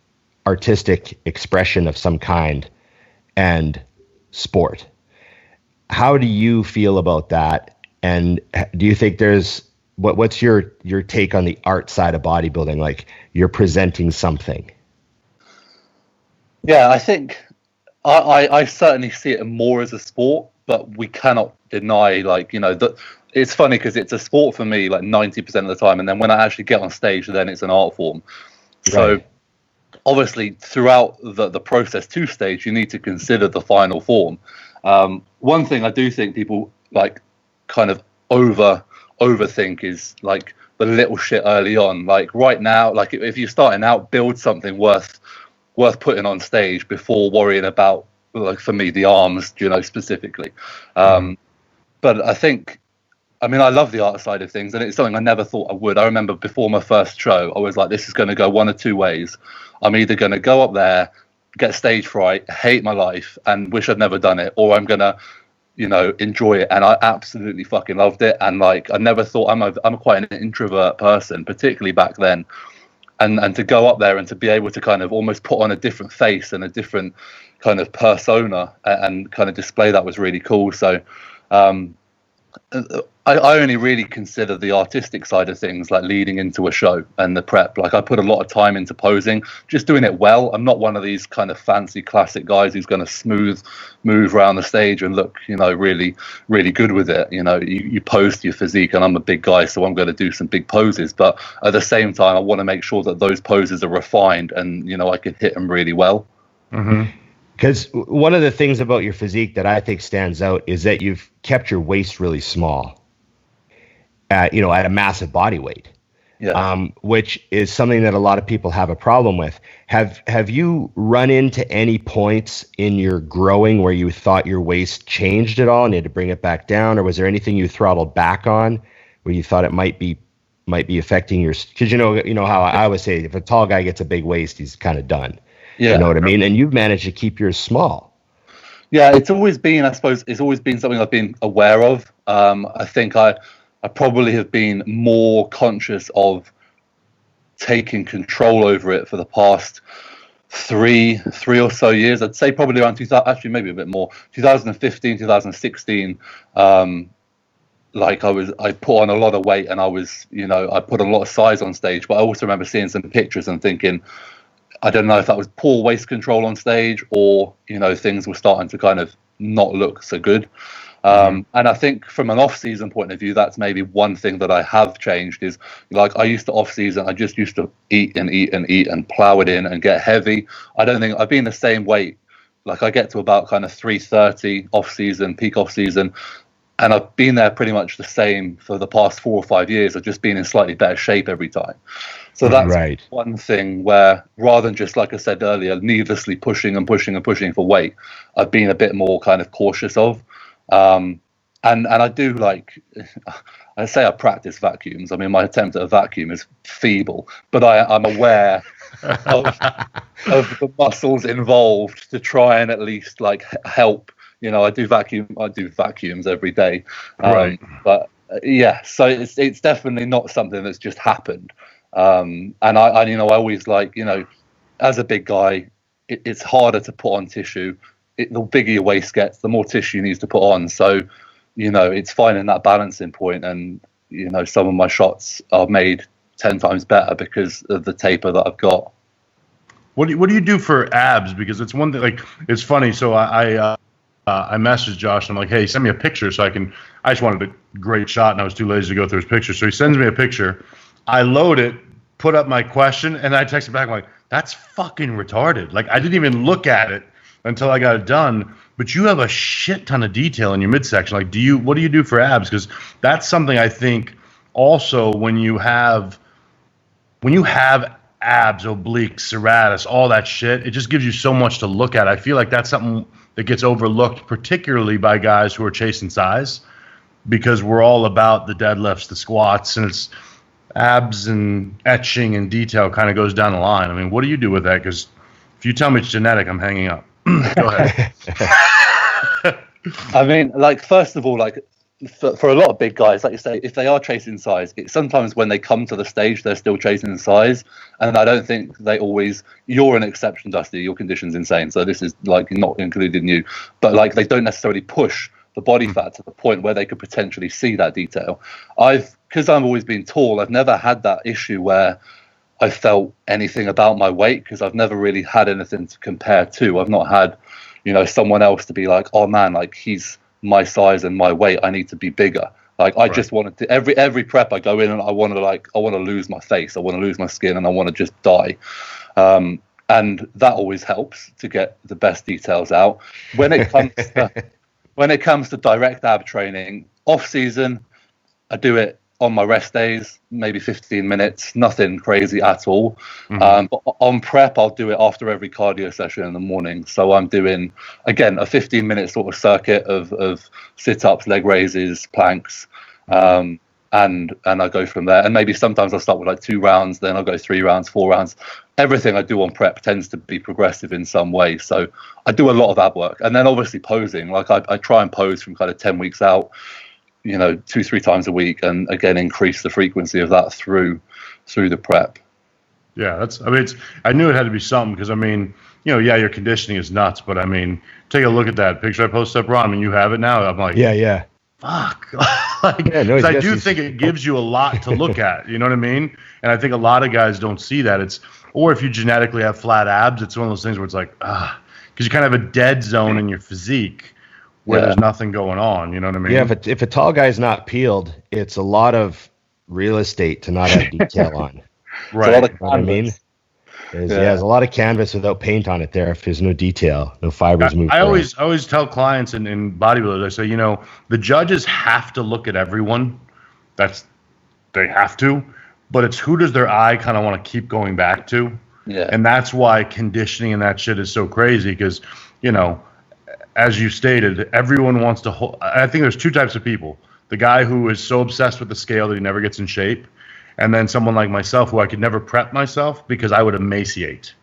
artistic expression of some kind and sport. How do you feel about that? And do you think what's your take on the art side of bodybuilding? Like you're presenting something. Yeah, I think I certainly see it more as a sport, but we cannot deny, like, you know, that it's funny because it's a sport for me like 90% of the time, and then when I actually get on stage, then it's an art form. So obviously throughout the process to stage, you need to consider the final form. One thing I do think people like kind of overthink is like the little shit early on. Like right now, like if you're starting out, build something worth putting on stage before worrying about, like for me, the arms, you know, specifically. But I think, I mean, I love the art side of things, and it's something I never thought I would. I remember before my first show, I was like, this is going to go one of two ways. I'm either going to go up there, get stage fright, hate my life, and wish I'd never done it, or I'm going to, you know, enjoy it. And I absolutely fucking loved it. And like, I never thought, I'm quite an introvert person, particularly back then. And to go up there and to be able to kind of almost put on a different face and a different kind of persona and kind of display that was really cool. So I only really consider the artistic side of things like leading into a show and the prep. Like I put a lot of time into posing, just doing it well. I'm not one of these kind of fancy classic guys who's going to smooth move around the stage and look, you know, really, really good with it. You know, you pose to your physique, and I'm a big guy, so I'm going to do some big poses. But at the same time, I want to make sure that those poses are refined and, you know, I can hit them really well. Mm-hmm. Because one of the things about your physique that I think stands out is that you've kept your waist really small at a massive body weight, which is something that a lot of people have a problem with. Have you run into any points in your growing where you thought your waist changed at all and you had to bring it back down, or was there anything you throttled back on where you thought it might be affecting your? Because you know how I always say, if a tall guy gets a big waist, he's kind of done. Yeah. You know what I mean? And you've managed to keep yours small. Yeah, it's always been something I've been aware of. I think I probably have been more conscious of taking control over it for the past three or so years. I'd say probably around 2000, actually maybe a bit more, 2015, 2016. Like I put on a lot of weight, and I put a lot of size on stage, but I also remember seeing some pictures and thinking, I don't know if that was poor waist control on stage or, you know, things were starting to kind of not look so good. And I think from an off-season point of view, that's maybe one thing that I have changed is, like, I used to off-season, I just used to eat and plow it in and get heavy. I don't think I've been the same weight. Like I get to about kind of 330 off-season, peak off-season. I've been there pretty much the same for the past 4 or 5 years. I've just been in slightly better shape every time. So that's one thing where, rather than just, like I said earlier, needlessly pushing and pushing and pushing for weight, I've been a bit more kind of cautious of. And I do, like, I say I practice vacuums. I mean, my attempt at a vacuum is feeble, but I'm aware of the muscles involved to try and at least, like, help. You know, I do vacuums every day. Right. But yeah, so it's definitely not something that's just happened. And I you know, I always, like, you know, as a big guy, it's harder to put on tissue. The bigger your waist gets, the more tissue you need to put on. So, you know, it's finding that balancing point. And, you know, some of my shots are made 10 times better because of the taper that I've got. What do you do for abs? Because it's one thing, like, it's funny. So I messaged Josh and I'm like, hey, send me a picture so I just wanted a great shot and I was too lazy to go through his picture. So he sends me a picture. I load it, put up my question, and I text it back. I'm like, that's fucking retarded. Like, I didn't even look at it until I got it done. But you have a shit ton of detail in your midsection. Like, what do you do for abs? Because that's something I think also when you have abs, obliques, serratus, all that shit, it just gives you so much to look at. I feel like that's something that gets overlooked, particularly by guys who are chasing size, because we're all about the deadlifts, the squats, and it's abs and etching and detail kind of goes down the line. I mean, what do you do with that? Because if you tell me it's genetic, I'm hanging up. Go ahead. I mean, like, first of all, like, for a lot of big guys, like you say, if they are chasing size, sometimes when they come to the stage, they're still chasing size. And I don't think they always, you're an exception, Dusty, your condition's insane. So this is, like, not including you, but, like, they don't necessarily push the body fat to the point where they could potentially see that detail. Because I've always been tall, I've never had that issue where I felt anything about my weight, because I've never really had anything to compare to. I've not had, you know, someone else to be like, oh man, like, he's my size and my weight, I need to be bigger. Like, I just wanted to, every prep I go in and I want to lose my face, I want to lose my skin, and I want to just die. And that always helps to get the best details out. When it comes to direct ab training, off season, I do it on my rest days, maybe 15 minutes, nothing crazy at all. But on prep, I'll do it after every cardio session in the morning. So I'm doing, again, a 15-minute sort of circuit of sit-ups, leg raises, planks, and I go from there. And maybe sometimes I'll start with like 2 rounds, then I'll go 3 rounds, 4 rounds. Everything I do on prep tends to be progressive in some way. So I do a lot of ab work. And then obviously posing, like I try and pose from kind of 10 weeks out, you know, 2-3 times a week, and again increase the frequency of that through the prep. Yeah, I knew it had to be something, because I mean, you know, yeah, your conditioning is nuts, but I mean, take a look at that picture I posted up, Ron. I mean, you have it now. I'm like, yeah. Fuck. Like, I do think it gives you a lot to look at. You know what I mean? And I think a lot of guys don't see that. Or if you genetically have flat abs, it's one of those things where it's like, because you kind of have a dead zone in your physique where there's nothing going on, you know what I mean? Yeah, if a tall guy's not peeled, it's a lot of real estate to not have detail on. Right. You know what I mean? There's a lot of canvas without paint on it there if there's no detail, no fibers moved. I always tell clients in bodybuilders, I say, you know, the judges have to look at everyone. They have to, but it's who does their eye kind of want to keep going back to? Yeah. And that's why conditioning and that shit is so crazy, because, you know, as you stated, everyone wants to hold. I think there's 2 types of people. The guy who is so obsessed with the scale that he never gets in shape, and then someone like myself who I could never prep myself because I would emaciate.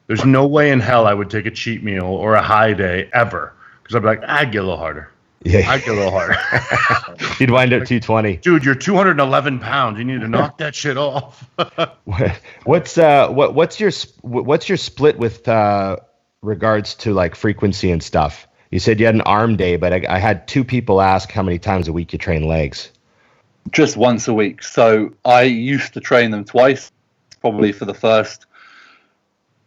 There's no way in hell I would take a cheat meal or a high day ever, because I'd be like, I'd get a little harder. Yeah. I'd get a little harder. You'd wind up 220. Dude, you're 211 pounds. You need to knock that shit off. What's your split with regards to like frequency and stuff? You said you had an arm day, but I had 2 people ask how many times a week you train legs. Just once a week. So I used to train them twice, probably for the first,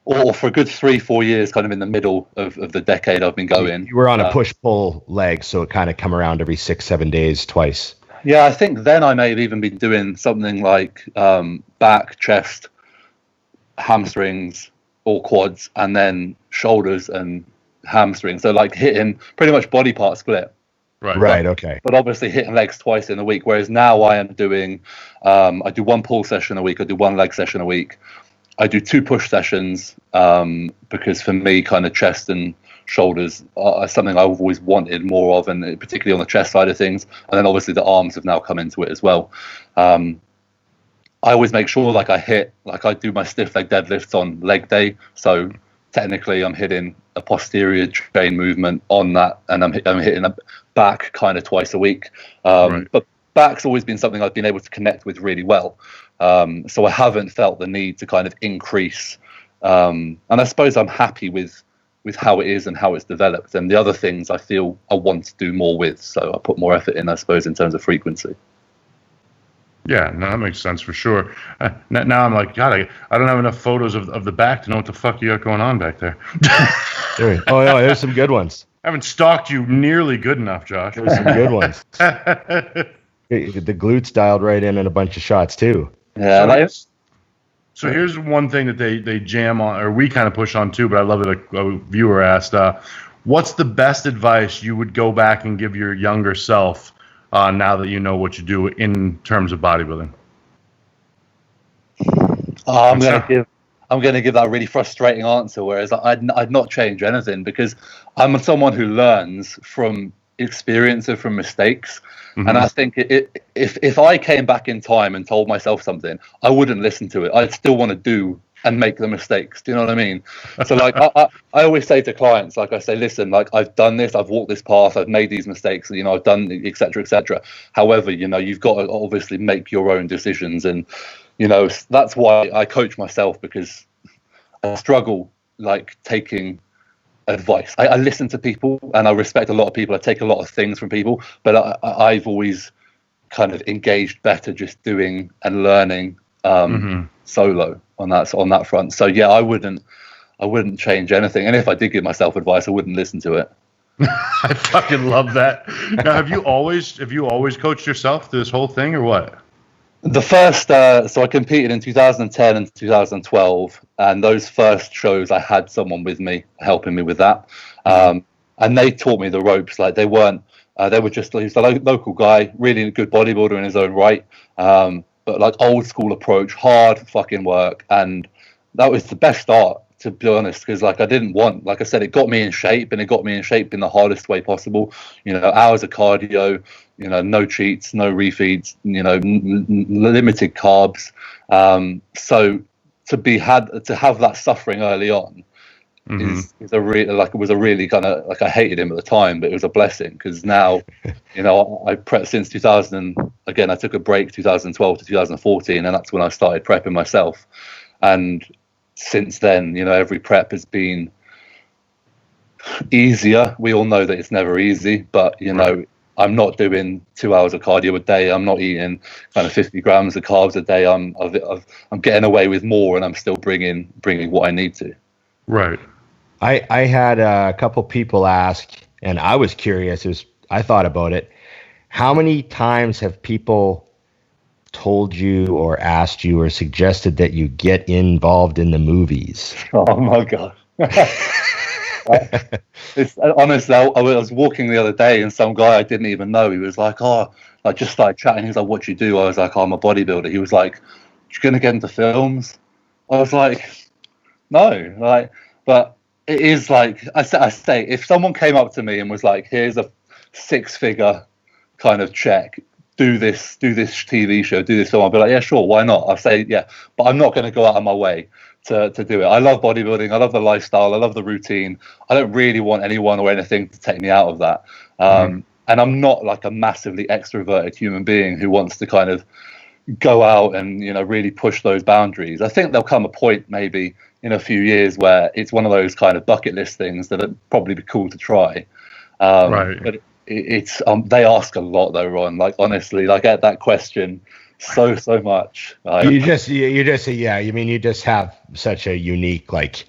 or for a good 3-4 years, kind of in the middle of the decade I've been going. You were on a push-pull leg, so it kind of come around every 6-7 days, twice. Yeah, I think then I may have even been doing something like back, chest, hamstrings, or quads, and then shoulders and hamstrings. So like hitting pretty much body part split. Right. Okay. But obviously hitting legs twice in a week. Whereas now I am doing, I do 1 pull session a week. I do 1 leg session a week. I do 2 push sessions because for me, kind of chest and shoulders are something I've always wanted more of, and particularly on the chest side of things. And then obviously the arms have now come into it as well. I always make sure like I do my stiff leg deadlifts on leg day. So technically I'm hitting a posterior chain movement on that, and I'm hitting a back kind of twice a week. But back's always been something I've been able to connect with really well. So I haven't felt the need to kind of increase. And I suppose I'm happy with how it is and how it's developed. And the other things I feel I want to do more with. So I put more effort in, I suppose, in terms of frequency. Yeah, no, that makes sense for sure. Now I'm like, God, I don't have enough photos of the back to know what the fuck you got going on back there. Oh, yeah, there's some good ones. I haven't stalked you nearly good enough, Josh. There's some good ones. The glutes dialed right in a bunch of shots too. Yeah. So here's one thing that they jam on, or we kind of push on too, but I love it. A viewer asked, what's the best advice you would go back and give your younger self now that you know what you do in terms of bodybuilding? I'm going to give that really frustrating answer, whereas I'd not change anything, because I'm someone who learns from experience and from mistakes. Mm-hmm. And I think if I came back in time and told myself something, I wouldn't listen to it. I'd still want to do and make the mistakes. Do you know what I mean? So like I always say to clients, like I say, listen, like I've done this, I've walked this path, I've made these mistakes, you know, I've done et cetera, et cetera. However, you know, you've got to obviously make your own decisions. And, you know, that's why I coach myself, because I struggle like taking advice. I listen to people and I respect a lot of people. I take a lot of things from people, but I've always kind of engaged better just doing and learning solo on that front. So yeah, I wouldn't change anything. And if I did give myself advice, I wouldn't listen to it. I fucking love that. Now, have you always coached yourself through this whole thing, or what? The first, so I competed in 2010 and 2012, and those first shows I had someone with me helping me with that, and they taught me the ropes. Like they were just, he's a local guy, really good bodybuilder in his own right, but like old school approach, hard fucking work, and that was the best start, to be honest, because like I didn't want, like I said, it got me in shape, and it got me in shape in the hardest way possible. You know, hours of cardio, you know, no cheats, no refeeds, you know, limited carbs. So to have that suffering early on is a really, like, it was a really kind of, like, I hated him at the time, but it was a blessing, because now, you know, I prepped since 2000. Again, I took a break 2012 to 2014, and that's when I started prepping myself. And since then, you know, every prep has been easier. We all know that it's never easy, but, you know, I'm not doing 2 hours of cardio a day. I'm not eating kind of 50 grams of carbs a day. I'm getting away with more, and I'm still bringing what I need to. Right. I had a couple people ask, and I was curious. I thought about it. How many times have people told you or asked you or suggested that you get involved in the movies? Oh my God. It's honestly, I was walking the other day, and some guy I didn't even know, he was like, oh, I just started chatting. He was like, what do you do? I was like, oh, I'm a bodybuilder. He was like, you're going to get into films? I was like, no, like, but it is like, I say, if someone came up to me and was like, here's a 6-figure kind of check, do this TV show, do this film, I'll be like, yeah, sure, why not? I'll say, yeah, but I'm not going to go out of my way to do it. I love bodybuilding. I love the lifestyle. I love the routine. I don't really want anyone or anything to take me out of that. And I'm not like a massively extroverted human being who wants to kind of go out and, you know, really push those boundaries. I think there'll come a point maybe in a few years where it's one of those kind of bucket list things that would probably be cool to try. But it's they ask a lot though, Ron. Like, honestly, like, I get that question so much. You just yeah. I mean, you just have such a unique, like,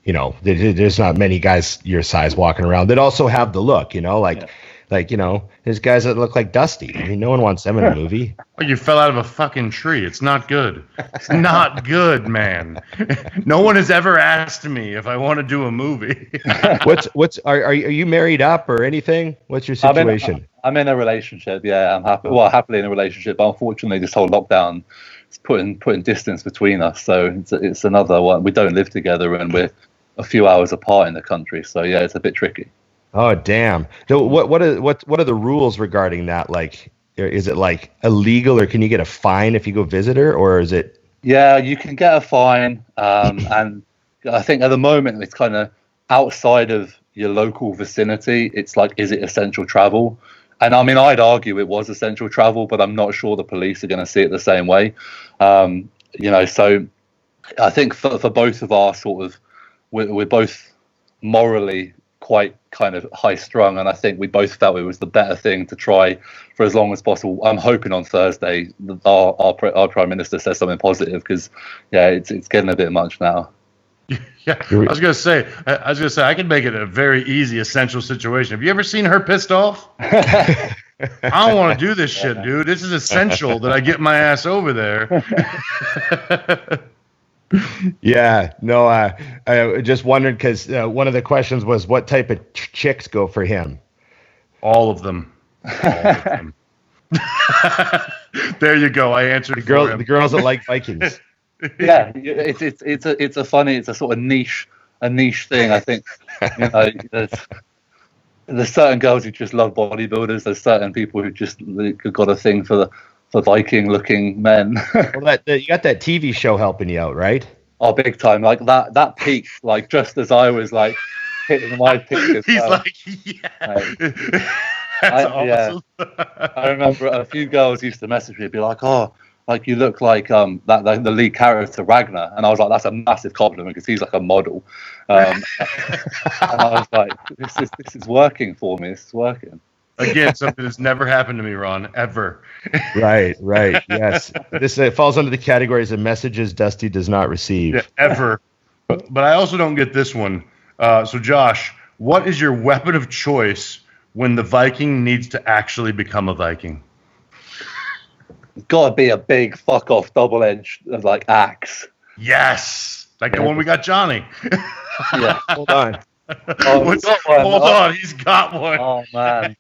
you know, there's not many guys your size walking around that also have the look, you know, like. Yeah. Like, you know, there's guys that look like Dusty. I mean, no one wants them in a movie. Well, you fell out of a fucking tree. It's not good. It's not good, man. No one has ever asked me if I want to do a movie. Are you married up or anything? What's your situation? I'm in a relationship. Yeah, I'm happy. Well, happily in a relationship, but unfortunately, this whole lockdown is putting distance between us. So it's another one. We don't live together, and we're a few hours apart in the country. So yeah, it's a bit tricky. Oh, damn. So what are the rules regarding that? Like, is it like illegal, or can you get a fine if you go visit her, or is it? Yeah, you can get a fine, and I think at the moment it's kind of outside of your local vicinity. It's like, is it essential travel? And I mean, I'd argue it was essential travel, but I'm not sure the police are going to see it the same way. So I think for both of our sort of, we're both morally quite kind of high strung, and I think we both felt it was the better thing to try for as long as possible. I'm hoping on Thursday our Prime Minister says something positive, because yeah, it's getting a bit much now. Yeah, I was gonna say I can make it a very easy essential situation. Have you ever seen her pissed off? I don't want to do this shit, dude. This is essential that I get my ass over there. Yeah, no, I just wondered because one of the questions was what type of chicks go for him. All of them. There you go. I answered the girls that like Vikings. Yeah, it's a sort of niche thing. I think there's certain girls who just love bodybuilders. There's certain people who just got a thing for Viking looking men. Well, you got that TV show helping you out, right? Oh, big time! Like that peak, like just as I was like hitting my peak. He's like, yeah. That's awesome. Yeah. I remember a few girls used to message me and be like, "Oh, like you look like the lead character Ragnar," and I was like, "That's a massive compliment because he's like a model." And I was like, "This is working for me. This is working." Again, something that's never happened to me, Ron, ever. Right. Yes. This falls under the categories of messages Dusty does not receive. Yeah, ever. But I also don't get this one. So, Josh, what is your weapon of choice when the Viking needs to actually become a Viking? It's got to be a big fuck off double-edged like axe. Yes, like the one we got Johnny. Yeah, hold on. Hold on, he's got one. Oh man,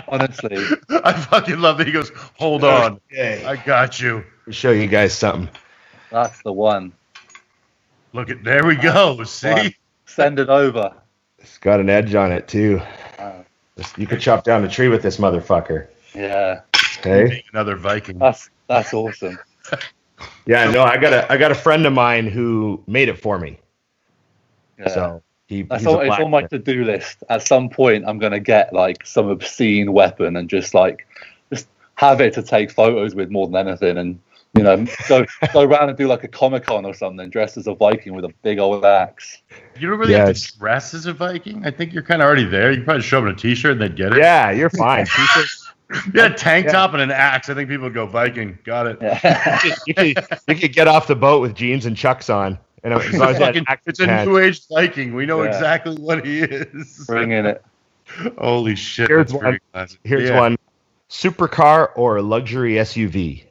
honestly, I fucking love that he goes, "Hold on, okay. I got you." I'll show you guys something. That's the one. Look at there we go. See, send it over. It's got an edge on it too. You could chop down a tree with this motherfucker. Yeah. Okay. Another Viking. That's awesome. Yeah, no, I got a friend of mine who made it for me. Yeah. So it's on my to-do list. At some point, I'm gonna get like some obscene weapon and just have it to take photos with more than anything, and go around and do like a Comic-Con or something, dressed as a Viking with a big old axe. You don't really have to dress as a Viking. I think you're kind of already there. You probably show them a T-shirt and they'd get it. Yeah, you're fine. Yeah, tank top and an axe. I think people would go Viking. Got it. Yeah. you could get off the boat with jeans and chucks on. And it's a new age Viking. We know exactly what he is. Bring in it. Holy shit. Here's one. Supercar or luxury SUV?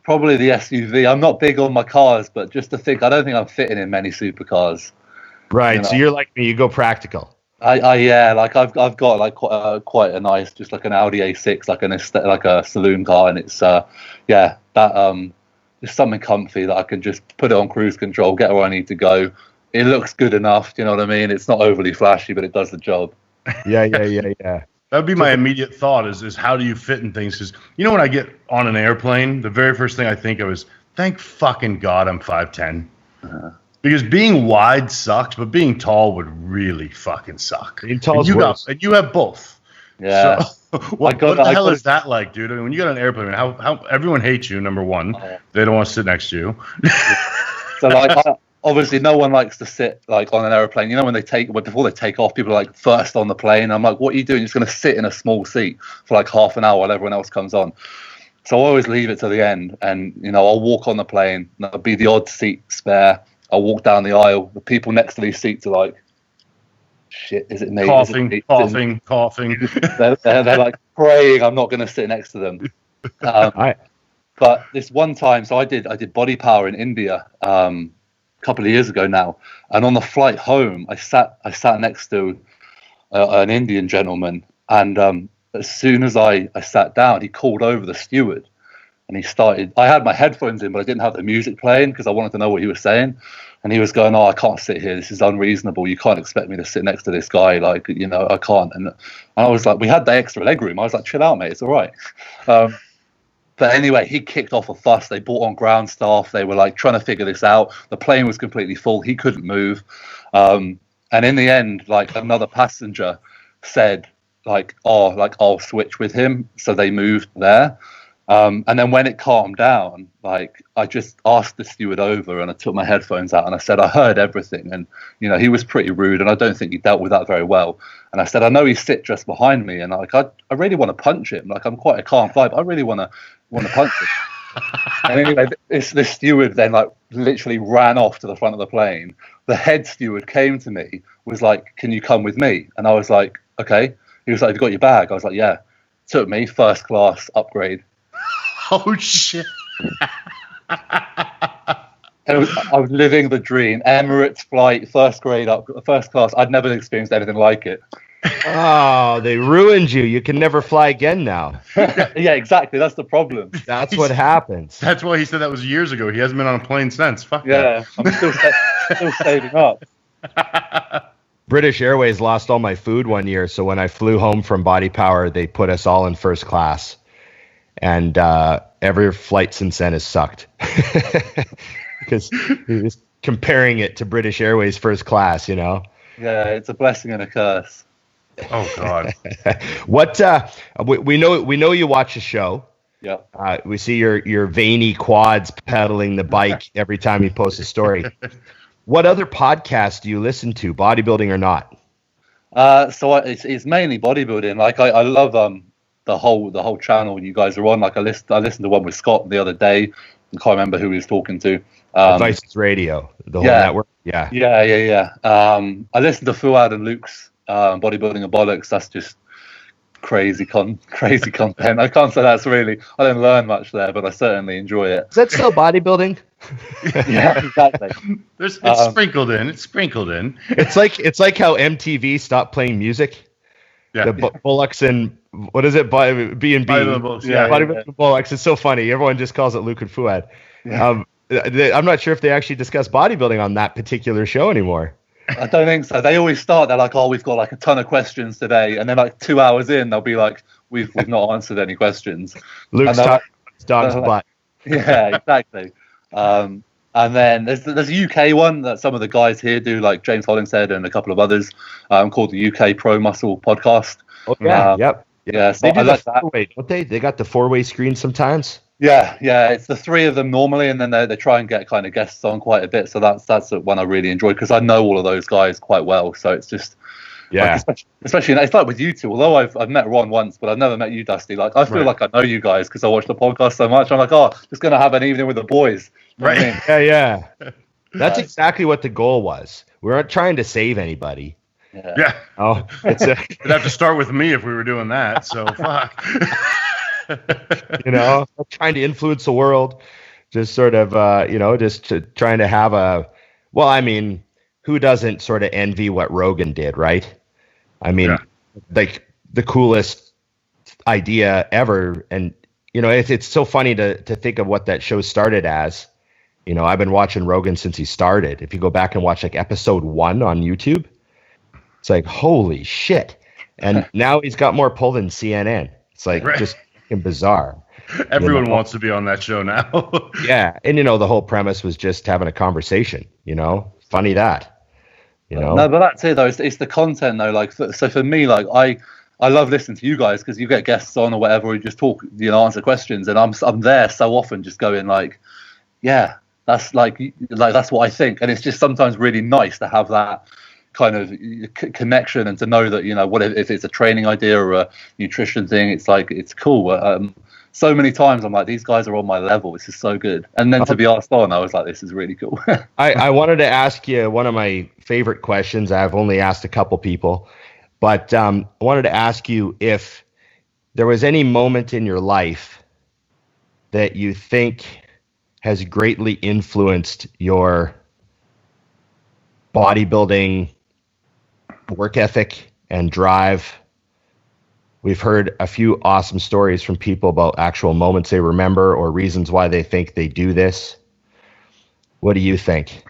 Probably the SUV. I'm not big on my cars, but just to think, I don't think I'm fitting in many supercars. Right. So you're like me. You go practical. I've got like quite a nice, just like an Audi A6, like a saloon car, and it's just something comfy that I can just put it on cruise control, get where I need to go. It looks good enough, you know what I mean? It's not overly flashy, but it does the job. Yeah. That would be my immediate thought is how do you fit in things? Because when I get on an airplane, the very first thing I think of is, thank fucking God I'm 5'10". Because being wide sucks, but being tall would really fucking suck. Being tall is worse. And you have both. Yeah. So, what the hell is that like, dude? I mean, when you get on an airplane, how everyone hates you, number one. Oh. They don't want to sit next to you. So, obviously, no one likes to sit, like, on an airplane. When before they take off, people are, like, first on the plane. I'm like, what are you doing? You're just going to sit in a small seat for, like, half an hour while everyone else comes on. So I always leave it to the end. And, I'll walk on the plane. There'll be the odd seat spare. I'll walk down the aisle. The people next to these seats are like, shit, is it me? Coughing. They're like praying I'm not going to sit next to them. But this one time, so I did body power in India a couple of years ago now, and on the flight home, I sat next to an Indian gentleman. And as soon as I sat down, he called over the steward, and he started. I had my headphones in, but I didn't have the music playing because I wanted to know what he was saying. And he was going, "Oh, I can't sit here. This is unreasonable. You can't expect me to sit next to this guy. Like, you know, I can't." And I was like, "We had the extra leg room." I was like, "Chill out, mate. It's all right." But anyway, he kicked off a fuss. They brought on ground staff. They were like trying to figure this out. The plane was completely full. He couldn't move. And in the end, like another passenger said, like, "Oh, like I'll switch with him." So they moved there. And then when it calmed down, like I just asked the steward over and I took my headphones out and I said, I heard everything. And, you know, he was pretty rude and I don't think he dealt with that very well. And I said, I know he's sit just behind me. And like, I really want to punch him. Like, I'm quite a calm guy, but I really want to punch him. And anyway, this steward then like literally ran off to the front of the plane. The head steward came to me, was like, "Can you come with me?" And I was like, "Okay." He was like, "Have you got your bag?" I was like, "Yeah." Took me, first class upgrade. Oh shit! I was living the dream. Emirates flight, first class. I'd never experienced anything like it. Oh, they ruined you. You can never fly again now. Yeah, exactly. That's the problem. That's what happens. That's why he said that was years ago. He hasn't been on a plane since. Fuck yeah, I'm still saving up. British Airways lost all my food one year, so when I flew home from Body Power, they put us all in first class. And every flight since then has sucked because he was comparing it to British Airways first class, you know. Yeah, it's a blessing and a curse. Oh God. What we know you watch the show. Yeah. We see your veiny quads pedaling the bike every time you post a story. What other podcasts do you listen to, bodybuilding or not? So it's mainly bodybuilding. Like I love the whole channel you guys are on. Like I listened to one with Scott the other day. I can't remember who he was talking to. Vices Radio, the whole network. Yeah. I listened to Fuad and Luke's Bodybuilding and Bollocks. That's just crazy content. I can't say that's really. I don't learn much there, but I certainly enjoy it. Is that still bodybuilding? Yeah, exactly. It's sprinkled in. It's sprinkled in. It's like how MTV stopped playing music. Yeah. The Bullocks and what is it? B&B. Yeah. Bodybuilding Bullocks. It's so funny. Everyone just calls it Luke and Fuad. Yeah. I'm not sure if they actually discuss bodybuilding on that particular show anymore. I don't think so. They always start. They're like, "Oh, we've got like a ton of questions today," and then like 2 hours in, they'll be like, "We've not answered any questions." Luke's talking about his dog's butt. Yeah, exactly. And then there's a UK one that some of the guys here do, like James Hollingshead and a couple of others, called the UK Pro Muscle Podcast. Oh yeah, yep. Yeah, so they do I like that. Four-way, don't they? They got the 4-way screen sometimes. Yeah, it's the three of them normally, and then they try and get kind of guests on quite a bit. So that's one I really enjoy because I know all of those guys quite well. So it's just especially it's like with you two. Although I've met Ron once, but I've never met you, Dusty. Like I feel like I know you guys because I watch the podcast so much. I'm like, just gonna have an evening with the boys. You know what I mean? Yeah. That's exactly what the goal was. We weren't trying to save anybody. Yeah. Oh, it'd have to start with me if we were doing that. So fuck. Trying to influence the world, just sort of, trying to have who doesn't sort of envy what Rogan did, right? I mean, like the coolest idea ever. And, it's so funny to think of what that show started as. I've been watching Rogan since he started. If you go back and watch like episode 1 on YouTube, it's like, holy shit. And now he's got more pull than CNN. It's like just bizarre. Everyone wants to be on that show now. Yeah. And the whole premise was just having a conversation, funny that, No, but that's it though. It's the content though. Like, so for me, like I love listening to you guys because you get guests on or whatever, or you just talk, answer questions. And I'm there so often just going like, yeah, that's like that's what I think. And it's just sometimes really nice to have that kind of connection and to know that what if it's a training idea or a nutrition thing, it's like it's cool. So many times I'm like, these guys are on my level, this is so good. And then to be asked on, I was like, this is really cool. I wanted to ask you one of my favorite questions. I've only asked a couple people, but I wanted to ask you if there was any moment in your life that you think has greatly influenced your bodybuilding work ethic and drive. We've heard a few awesome stories from people about actual moments they remember or reasons why they think they do this. What do you think?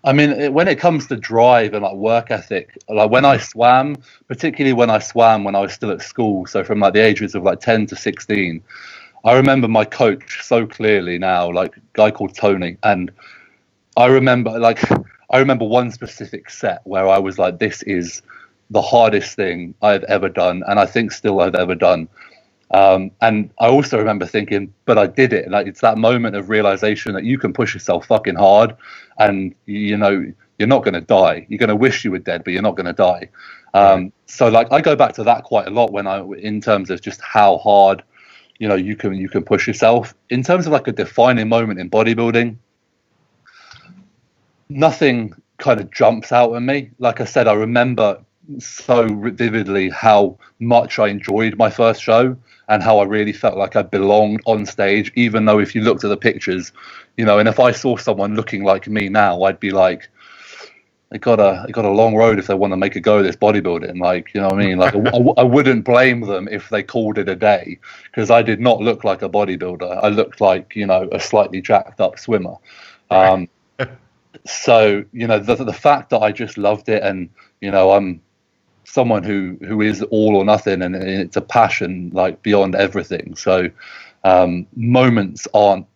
I mean, when it comes to drive and like work ethic, like when I swam, particularly when I swam when I was still at school, so from like the ages of like 10 to 16, I remember my coach so clearly now, like a guy called Tony. And I remember one specific set where I was like, this is the hardest thing I've ever done. And I think still I've ever done. And I also remember thinking, but I did it. Like, it's that moment of realization that you can push yourself fucking hard and, you know, you're not going to die. You're going to wish you were dead, but you're not going to die. So like, I go back to that quite a lot in terms of just how hard, you know, you can push yourself. In terms of like a defining moment in bodybuilding, nothing kind of jumps out at me. Like I said, I remember so vividly how much I enjoyed my first show and how I really felt like I belonged on stage, even though if you looked at the pictures, you know, and if I saw someone looking like me now, I'd be like, they got a long road if they want to make a go of this bodybuilding. Like, you know what I mean? Like, I wouldn't blame them if they called it a day, because I did not look like a bodybuilder. I looked like, you know, a slightly jacked up swimmer. So, you know, the fact that I just loved it, and, you know, I'm someone who is all or nothing, and it's a passion like beyond everything. So moments aren't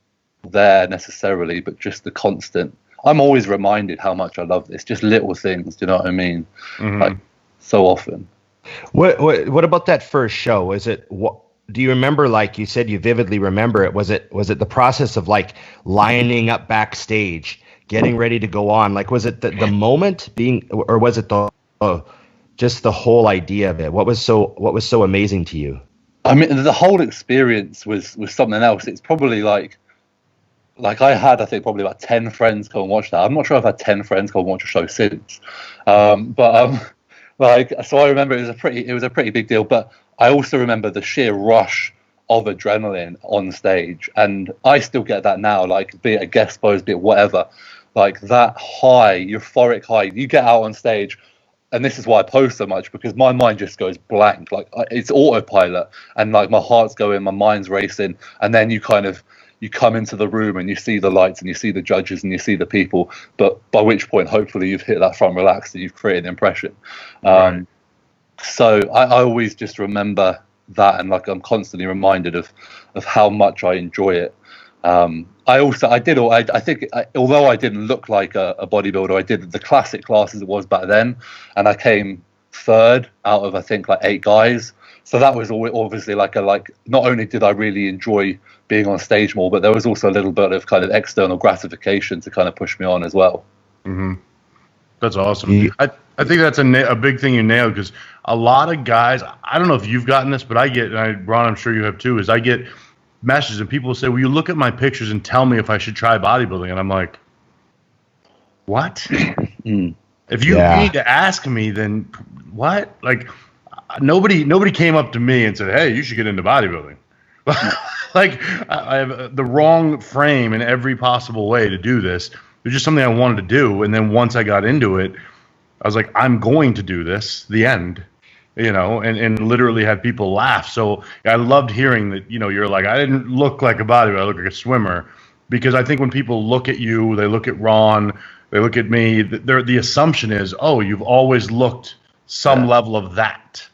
there necessarily, but just the constant. I'm always reminded how much I love this. Just little things, do you know what I mean? Like, so often. What about that first show? Do you remember, like you said, you vividly remember it? Was it the process of like lining up backstage, getting ready to go on? Like, was it the moment being, or was it just the whole idea of it? What was so amazing to you? I mean, the whole experience was something else. It's probably like I had, I think, probably about 10 friends come and watch that. I'm not sure I've had 10 friends come and watch a show since. Like, so I remember it was a pretty big deal, but I also remember the sheer rush of adrenaline on stage. And I still get that now, like, be it a guest pose, be it whatever, like that high, euphoric high, you get out on stage. And this is why I post so much, because my mind just goes blank. Like, it's autopilot, and like my heart's going, my mind's racing. And then you come into the room and you see the lights and you see the judges and you see the people, but by which point, hopefully you've hit that front relax and you've created an impression. Right. So I always just remember that, and like I'm constantly reminded of how much I enjoy it. I think although I didn't look like a bodybuilder, I did the classic class as it was back then, and I came third out of, I think, like 8 guys. So that was obviously like not only did I really enjoy being on stage more, but there was also a little bit of kind of external gratification to kind of push me on as well. Mm-hmm. That's awesome. I think that's a big thing you nailed, because a lot of guys, I don't know if you've gotten this, but I get, and Ron, I'm sure you have too, is I get messages and people say, will you look at my pictures and tell me if I should try bodybuilding? And I'm like, what? If you need to ask me, then what? Like, nobody came up to me and said, hey, you should get into bodybuilding. Like, I have the wrong frame in every possible way to do this. It was just something I wanted to do. And then once I got into it, I was like, I'm going to do this, the end, you know, and literally had people laugh. So I loved hearing that, you know, you're like, I didn't look like a bodybuilder, I look like a swimmer. Because I think when people look at you, they look at Ron, they look at me, the assumption is, oh, you've always looked some level of that.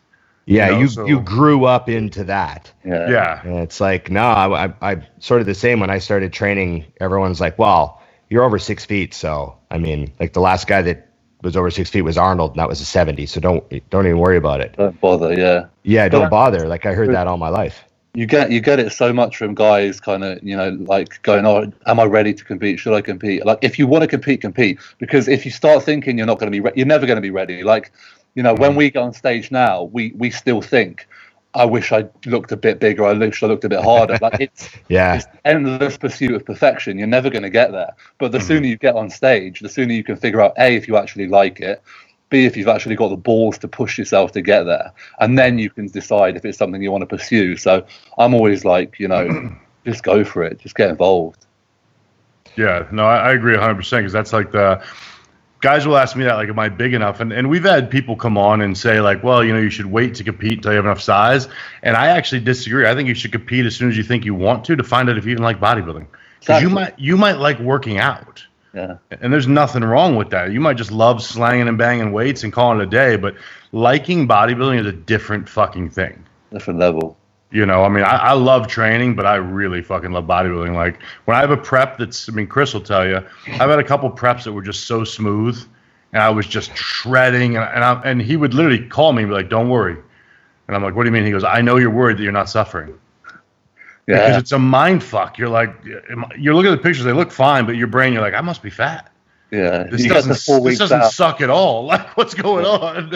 Yeah, you grew up into that. Yeah. And it's like, no, I sort of the same. When I started training, everyone's like, well, you're over 6 feet. So, I mean, like the last guy that was over 6 feet was Arnold, and that was a 70. So don't even worry about it. Don't bother, yeah. Yeah, don't bother. Like, I heard that all my life. You get it so much from guys kind of, you know, like going, oh, am I ready to compete? Should I compete? Like, if you want to compete, compete. Because if you start thinking you're not going to be you're never going to be ready. Like, you know, when we go on stage now, we still think, I wish I looked a bit bigger. I wish I looked a bit harder. Like, it's endless pursuit of perfection. You're never going to get there. But the sooner you get on stage, the sooner you can figure out, A, if you actually like it, B, if you've actually got the balls to push yourself to get there. And then you can decide if it's something you want to pursue. So I'm always like, you know, just go for it. Just get involved. Yeah, no, I agree 100%, because that's like guys will ask me that, like, am I big enough? And we've had people come on and say, like, well, you should wait to compete until you have enough size. And I actually disagree. I think you should compete as soon as you think you want to find out if you even like bodybuilding. Because you might like working out. Yeah. And there's nothing wrong with that. You might just love slanging and banging weights and calling it a day, but liking bodybuilding is a different fucking thing. Different level. I mean, I love training, but I really fucking love bodybuilding. Like, when I have a prep Chris will tell you, I've had a couple preps that were just so smooth, and I was just shredding, and he would literally call me and be like, don't worry. And I'm like, what do you mean? He goes, I know you're worried that you're not suffering. Yeah. Because it's a mind fuck. You're like, you're looking at the pictures, they look fine, but your brain, you're like, I must be fat. Yeah, this doesn't suck at all. Like, what's going on?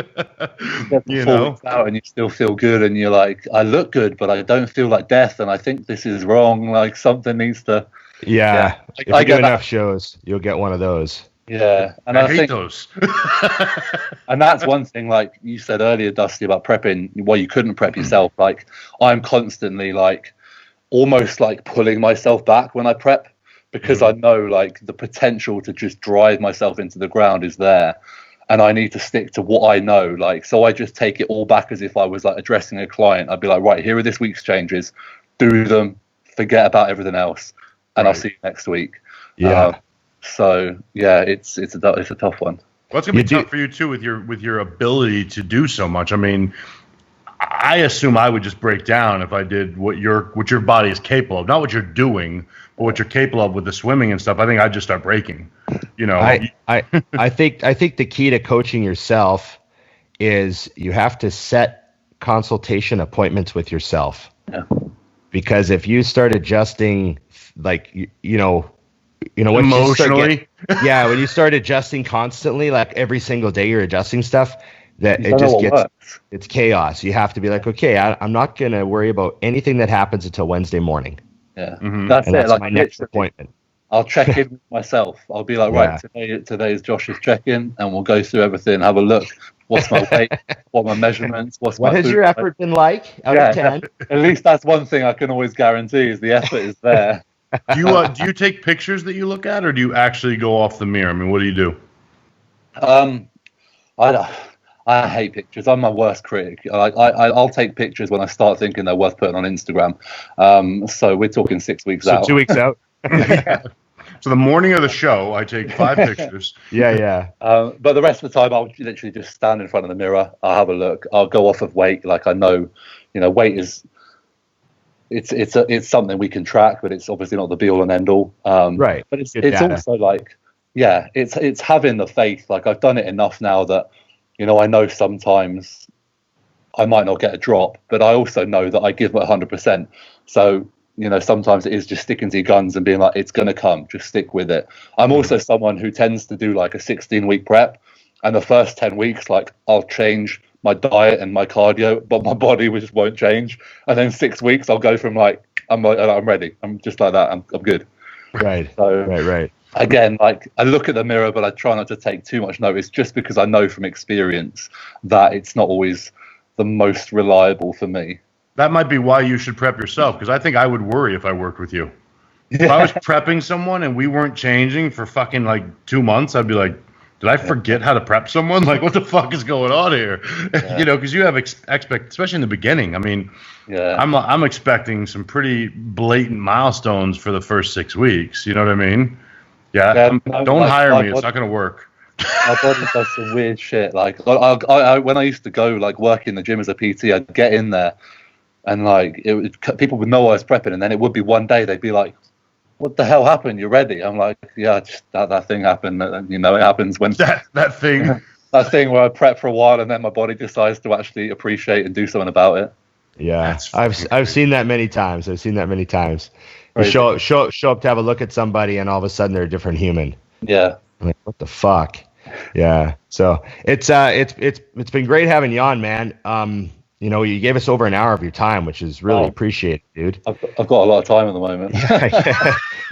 You know, 4 weeks out and you still feel good, and you're like, I look good, but I don't feel like death, and I think this is wrong. Like, something needs to. Yeah, if you do enough shows, you'll get one of those. Yeah, and I hate those. And that's one thing, like you said earlier, Dusty, about prepping. Well, you couldn't prep yourself. Like, I'm constantly like, almost like pulling myself back when I prep. Because I know, like, the potential to just drive myself into the ground is there, and I need to stick to what I know. Like, so I just take it all back as if I was like addressing a client. I'd be like, right, here are this week's changes, do them, forget about everything else, and I'll see you next week. Yeah. So yeah, it's a tough one. Well, it's gonna be tough for you too with your ability to do so much. I mean, I assume I would just break down if I did what your body is capable of, not what you're doing. But what you're capable of with the swimming and stuff, I think I'd just start breaking. I think the key to coaching yourself is you have to set consultation appointments with yourself. Yeah. Because if you start adjusting, like when emotionally, when you start adjusting constantly, like every single day you're adjusting stuff, that it just it's chaos. You have to be like, okay, I'm not gonna worry about anything that happens until Wednesday morning. Yeah, that's like my next appointment. I'll check in with myself. I'll be like, right, today is Josh's check-in, and we'll go through everything, have a look. What's my weight? What are my measurements? What has your effort been like out of 10? At least that's one thing I can always guarantee is the effort is there. Do you take pictures that you look at, or do you actually go off the mirror? I mean, what do you do? I hate pictures. I'm my worst critic. I'll take pictures when I start thinking they're worth putting on Instagram. So we're talking 6 weeks out. 2 weeks out. So the morning of the show, I take 5 pictures. Yeah. But the rest of the time, I'll literally just stand in front of the mirror. I'll have a look. I'll go off of weight. Like, I know, weight is. It's something we can track, but it's obviously not the be all and end all. Right. But it's also like, it's having the faith. Like, I've done it enough now that. I know sometimes I might not get a drop, but I also know that I give 100%. So, sometimes it is just sticking to your guns and being like, it's going to come, just stick with it. I'm also someone who tends to do like a 16-week prep, and the first 10 weeks, like, I'll change my diet and my cardio, but my body just won't change. And then 6 weeks, I'll go from like, I'm ready. I'm just like that. I'm good. Right. So, right. Again, like, I look at the mirror, but I try not to take too much notice, just because I know from experience that it's not always the most reliable for me. That might be why you should prep yourself, because I think I would worry if I worked with you. If I was prepping someone and we weren't changing for fucking like 2 months, I'd be like, did I forget how to prep someone? Like, what the fuck is going on here? Yeah. Because you have especially in the beginning. I mean, I'm expecting some pretty blatant milestones for the first 6 weeks. You know what I mean? Yeah, don't hire me. It's not going to work. My body does some weird shit. Like, I when I used to go like work in the gym as a PT, I'd get in there, and like people would know I was prepping, and then it would be one day they'd be like, "What the hell happened? You're ready?" I'm like, "Yeah, just that thing happened." And, it happens when that thing that thing where I prep for a while and then my body decides to actually appreciate and do something about it. Yeah, I've seen that many times. You show up to have a look at somebody, and all of a sudden they're a different human. Yeah. I'm like, what the fuck? Yeah. So it's been great having you on, man. You gave us over an hour of your time, which is really appreciated, dude. I've got a lot of time at the moment.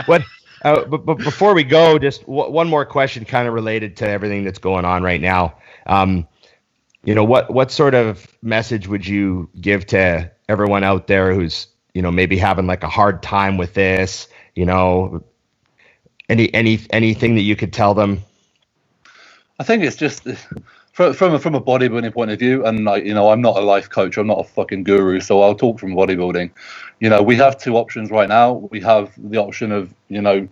But before we go, just one more question, kind of related to everything that's going on right now. What sort of message would you give to everyone out there who's maybe having like a hard time with this? Anything that you could tell them? I think it's just from a bodybuilding point of view, and like, you know, I'm not a life coach, I'm not a fucking guru, so I'll talk from bodybuilding. You know, we have two options right now. We have the option of, you know,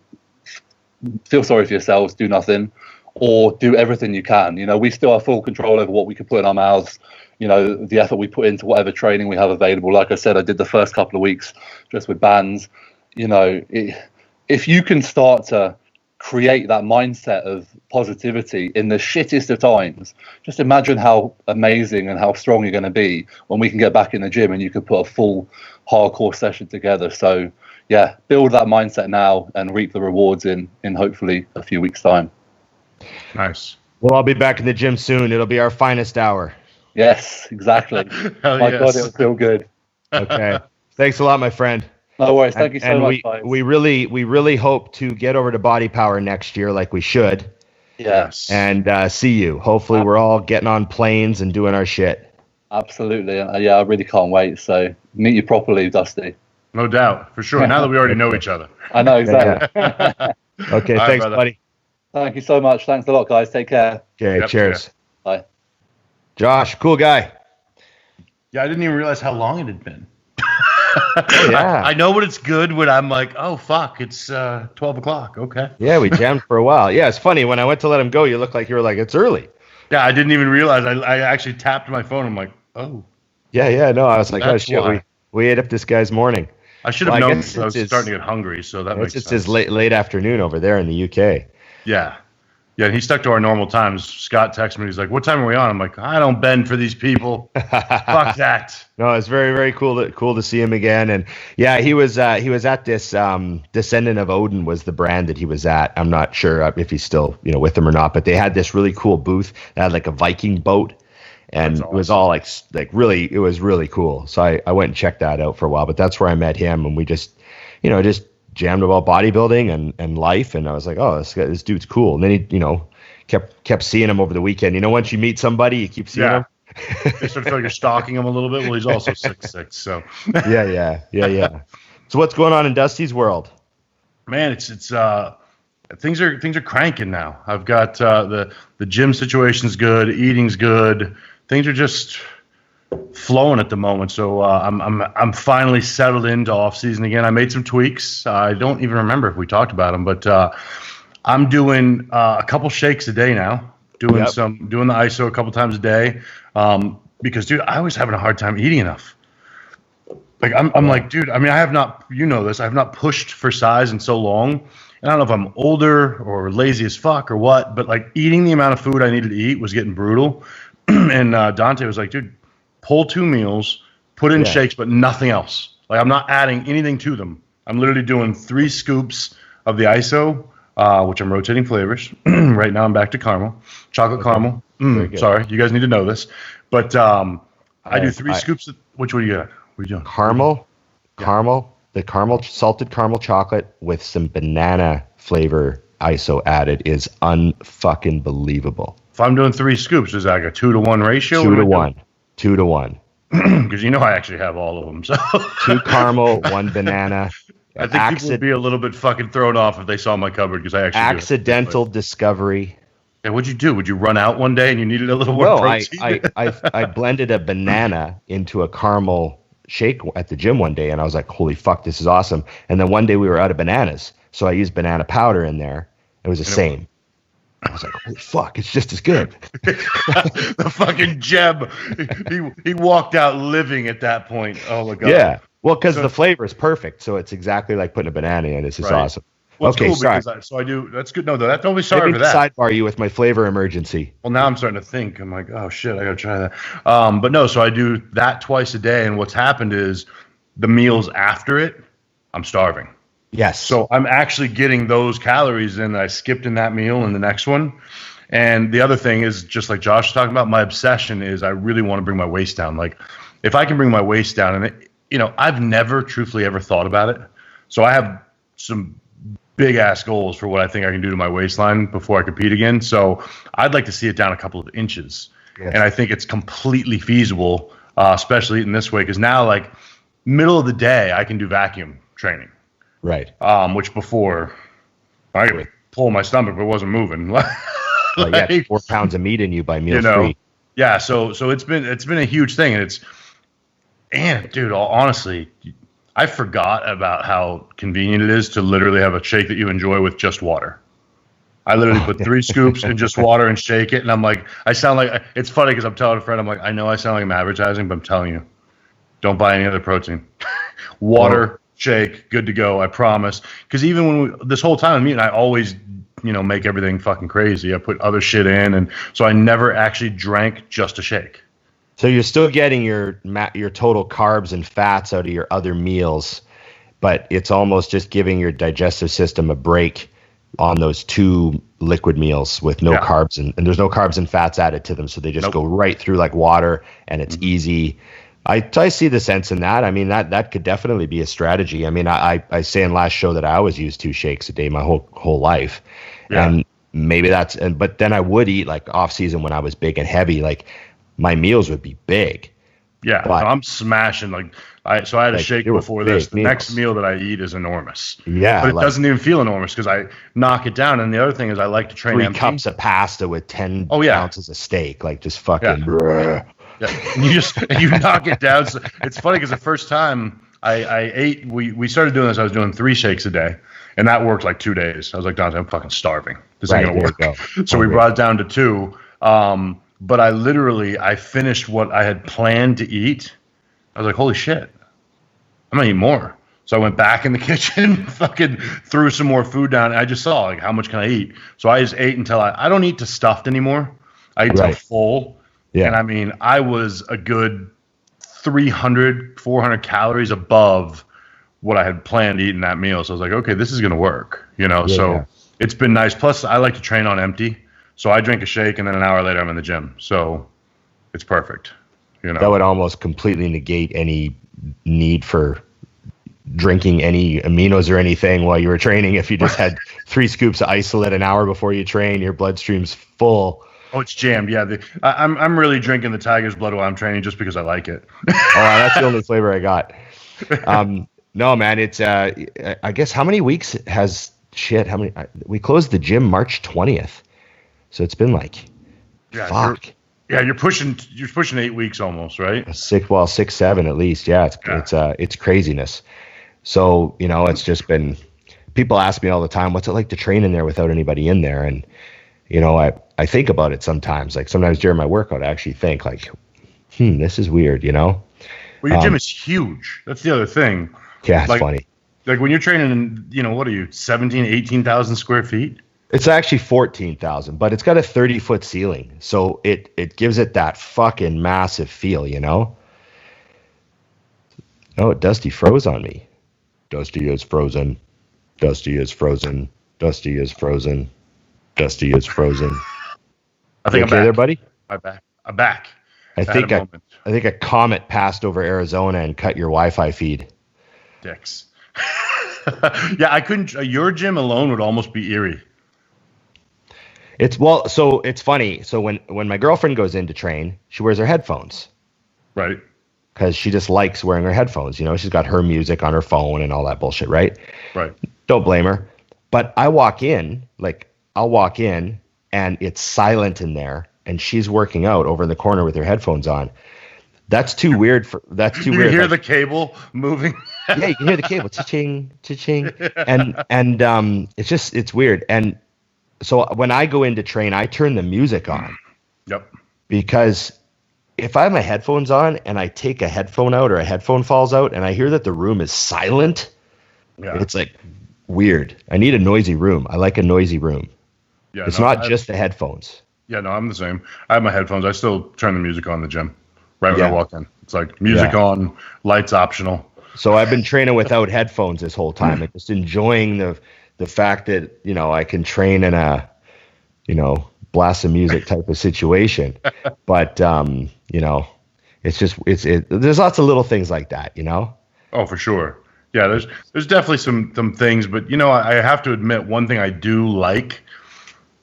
feel sorry for yourselves, do nothing, or do everything you can. You know, we still have full control over what we can put in our mouths, you know, the effort we put into whatever training we have available. Like I said, I did the first couple of weeks just with bands. You know, if you can start to create that mindset of positivity in the shittest of times, just imagine how amazing and how strong you're going to be when we can get back in the gym and you can put a full hardcore session together. So yeah, build that mindset now and reap the rewards in hopefully a few weeks' time. Nice. Well, I'll be back in the gym soon. It'll be our finest hour. Yes, exactly. My God, it'll feel good. Okay. Thanks a lot, my friend. No worries. Thank you so much, guys. We really hope to get over to Body Power next year like we should. Yes. And see you. Hopefully we're all getting on planes and doing our shit. Absolutely. Yeah, I really can't wait. So meet you properly, Dusty. No doubt. For sure. Now that we already know each other. I know, exactly. Yeah. Okay, thanks, buddy. Thank you so much. Thanks a lot, guys. Take care. Okay, cheers. Bye. Josh, cool guy. Yeah, I didn't even realize how long it had been. Yeah. I know when it's good when I'm like, oh, fuck, it's 12 o'clock. Okay. Yeah, we jammed for a while. Yeah, it's funny. When I went to let him go, you looked like you were like, it's early. Yeah, I didn't even realize. I actually tapped my phone. I'm like, oh. Yeah. No, I was like, That's oh, shit. why. We ate up this guy's morning. I should have known because I was starting to get hungry, so that makes sense. It's his late afternoon over there in the UK. Yeah. Yeah, and he stuck to our normal times. Scott texted me. He's like, what time are we on? I'm like, I don't bend for these people. Fuck that. No, it's very, very cool to see him again. And yeah, he was at this Descendant of Odin was the brand that he was at. I'm not sure if he's still, you know, with them or not, but they had this really cool booth that had like a Viking boat. And it was all like really, it was really cool. So I went and checked that out for a while, but that's where I met him. And we just jammed about bodybuilding and life. And I was like, oh, this dude's cool. And then he, you know, kept seeing him over the weekend. You know, once you meet somebody, you keep seeing him. You sort of feel like you're stalking him a little bit. Well, he's also 6'6", so. Yeah. So what's going on in Dusty's world? Man, it's things are cranking now. I've got the gym situation's good, eating's good. Things are just flowing at the moment. So I'm finally settled into off season again. I made some tweaks. I don't even remember if we talked about them, but I'm doing a couple shakes a day now. Doing the ISO a couple times a day. Because dude, I was having a hard time eating enough. Like I'm like, dude, I mean, I have not, you know this, I have not pushed for size in so long. And I don't know if I'm older or lazy as fuck or what, but like eating the amount of food I needed to eat was getting brutal. And Dante was like, dude, pull 2 meals, put in shakes, but nothing else. Like I'm not adding anything to them. I'm literally doing 3 scoops of the ISO, which I'm rotating flavors. Right now I'm back to caramel, chocolate caramel. Sorry, you guys need to know this. But I do 3 scoops. Which one do you got? What are you doing? Caramel, the salted caramel chocolate with some banana flavor ISO added is unfucking believable. If I'm doing 3 scoops, is that like a 2-to-1 ratio? 2 to 1. Because you know I actually have all of them. So 2 caramel, 1 banana. I think people would be a little bit fucking thrown off if they saw my cupboard because I actually accidental discovery. Yeah, what'd you do? Would you run out one day and you needed a little more protein? I blended a banana into a caramel shake at the gym one day, and I was like, holy fuck, this is awesome. And then one day we were out of bananas, so I used banana powder in there. It was the same. I was like, holy fuck, it's just as good. The fucking gem. He walked out living at that point. Oh my god. Yeah. Well, because the flavor is perfect, so it's exactly like putting a banana in. It's just awesome. Well, okay, cool sorry. So I do. That's good. No, don't be sorry for that. Sidebar you with my flavor emergency. Well, now I'm starting to think. I'm like, oh shit, I gotta try that. But no, so I do that twice a day, and what's happened is the meals after it, I'm starving. Yes. So I'm actually getting those calories in that I skipped in that meal and the next one. And the other thing is, just like Josh was talking about, my obsession is I really want to bring my waist down. Like, if I can bring my waist down, and I've never truthfully ever thought about it. So I have some big ass goals for what I think I can do to my waistline before I compete again. So I'd like to see it down a couple of inches. Yes. And I think it's completely feasible, especially in this way, because now, like, middle of the day, I can do vacuum training. Right. Which before I could pull my stomach but it wasn't moving. Yeah, 4 pounds of meat in you by meal three. Yeah, so it's been a huge thing, and dude, honestly, I forgot about how convenient it is to literally have a shake that you enjoy with just water. I literally put 3 scoops in just water and shake it, and I'm like, I sound like, it's funny because I'm telling a friend, I'm like, I know I sound like I'm advertising, but I'm telling you, don't buy any other protein. Water, shake, good to go, I promise. Because even when this whole time I'm eating, I always, make everything fucking crazy. I put other shit in, and so I never actually drank just a shake. So you're still getting your total carbs and fats out of your other meals, but it's almost just giving your digestive system a break on those 2 liquid meals with no carbs and there's no carbs and fats added to them, so they just go right through like water, and it's easy. I see the sense in that. I mean, that could definitely be a strategy. I mean, I say in last show that I always use 2 shakes a day my whole life, and maybe but then I would eat like off season when I was big and heavy, like my meals would be big. Yeah, but I'm smashing so I had a shake before this. The next meal that I eat is enormous. Yeah, but it doesn't even feel enormous because I knock it down. And the other thing is I like to train 3 empty. cups of pasta with 10 ounces of steak, like just fucking. Yeah. And you knock it down. So it's funny because the first time I ate, we started doing this. I was doing 3 shakes a day, and that worked like 2 days. I was like, Dante, I'm fucking starving. This ain't gonna work. So we brought it down to 2. But I finished what I had planned to eat. I was like, holy shit, I'm gonna eat more. So I went back in the kitchen, fucking threw some more food down. And I just saw like, how much can I eat? So I just ate until I don't eat to stuffed anymore. I eat till full. Yeah. And I mean, I was a good 300, 400 calories above what I had planned to eat in that meal. So I was like, okay, this is going to work, So it's been nice. Plus, I like to train on empty. So I drink a shake, and then an hour later, I'm in the gym. So it's perfect, That would almost completely negate any need for drinking any aminos or anything while you were training. If you just had 3 scoops of isolate an hour before you train, your bloodstream's full. Oh, it's jammed. Yeah, I'm really drinking the tiger's blood while I'm training just because I like it. That's the only flavor I got. No, man, it's I guess how many weeks has we closed the gym March 20th, so it's been like fuck. You're pushing 8 weeks almost, right? 6, 7 at least. Yeah, it's craziness. So it's just been, people ask me all the time, what's it like to train in there without anybody in there? And I think about it sometimes. Like sometimes during my workout, I actually think like, this is weird, Well, your gym is huge. That's the other thing. Yeah, it's funny. Like when you're training in, what are you, 17, 18,000 square feet? It's actually 14,000, but it's got a 30-foot ceiling. So it gives it that fucking massive feel, Oh, Dusty froze on me. Dusty is frozen. Dusty is frozen. Dusty is frozen. Dusty is frozen. I think I'm back. There, buddy? I'm back. I think a comet passed over Arizona and cut your Wi-Fi feed. Dicks. Yeah, I couldn't. Your gym alone would almost be eerie. So it's funny. So when my girlfriend goes in to train, she wears her headphones. Right. Because she just likes wearing her headphones. She's got her music on her phone and all that bullshit, right? Right. Don't blame her. But I'll walk in and it's silent in there, and she's working out over in the corner with her headphones on. That's too weird. You hear the cable moving? Yeah, you can hear the cable, cha-ching, cha-ching, and it's weird. And so when I go in to train, I turn the music on. Yep. Because if I have my headphones on and I take a headphone out or a headphone falls out and I hear that the room is silent, it's like weird. I need a noisy room. I like a noisy room. Yeah, it's not just the headphones. Yeah, no, I'm the same. I have my headphones. I still turn the music on in the gym right when I walk in. It's like music on, lights optional. So I've been training without headphones this whole time and just enjoying the fact that, I can train in a, blast of music type of situation. But, there's lots of little things like that, Oh, for sure. Yeah, there's definitely some things, but I have to admit one thing I do like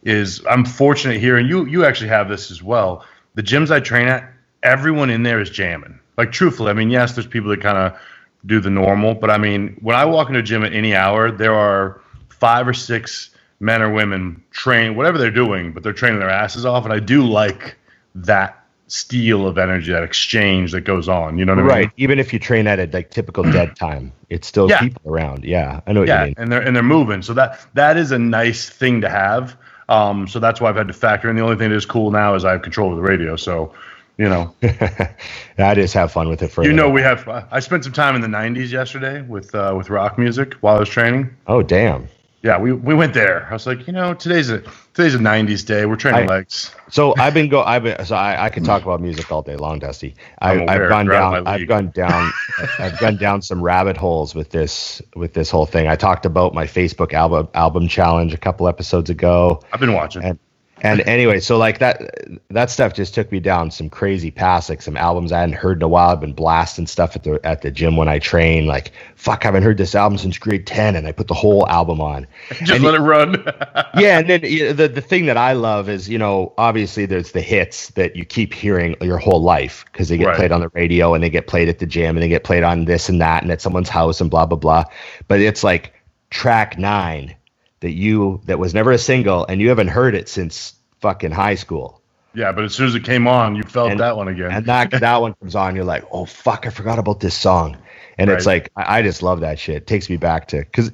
is I'm fortunate here, and you actually have this as well. The gyms I train at, everyone in there is jamming. Like truthfully, I mean, yes, there's people that kind of do the normal, but I mean, when I walk into a gym at any hour, there are 5 or 6 men or women train whatever they're doing, but they're training their asses off. And I do like that steal of energy, that exchange that goes on. You know what I mean? Right. Even if you train at a like typical dead time, it's still people around. Yeah, I know what you mean. and they're moving. So that is a nice thing to have. So that's why I've had to factor in. The only thing that is cool now is I have control of the radio. So, you know, I just have fun with it. I spent some time in the '90s yesterday with rock music while I was training. Oh, damn. Yeah, we went there. I was like, today's a '90s day. We're training legs. So I could talk about music all day long, Dusty. I've gone down some rabbit holes with this whole thing. I talked about my Facebook album challenge a couple episodes ago. I've been watching. And anyway, so like that stuff just took me down some crazy paths, like some albums I hadn't heard in a while. I've been blasting stuff at the gym when I train. Like, fuck, I haven't heard this album since grade 10, and I put the whole album on. Just let it run. Yeah, and then the thing that I love is, obviously there's the hits that you keep hearing your whole life because they get played on the radio and they get played at the gym and they get played on this and that and at someone's house and blah, blah, blah. But it's like track 9 that was never a single and you haven't heard it since fucking high school. Yeah, but as soon as it came on, you felt that one again. And that one comes on, you're like, oh fuck, I forgot about this song. And it's like, I just love that shit. It takes me back to, because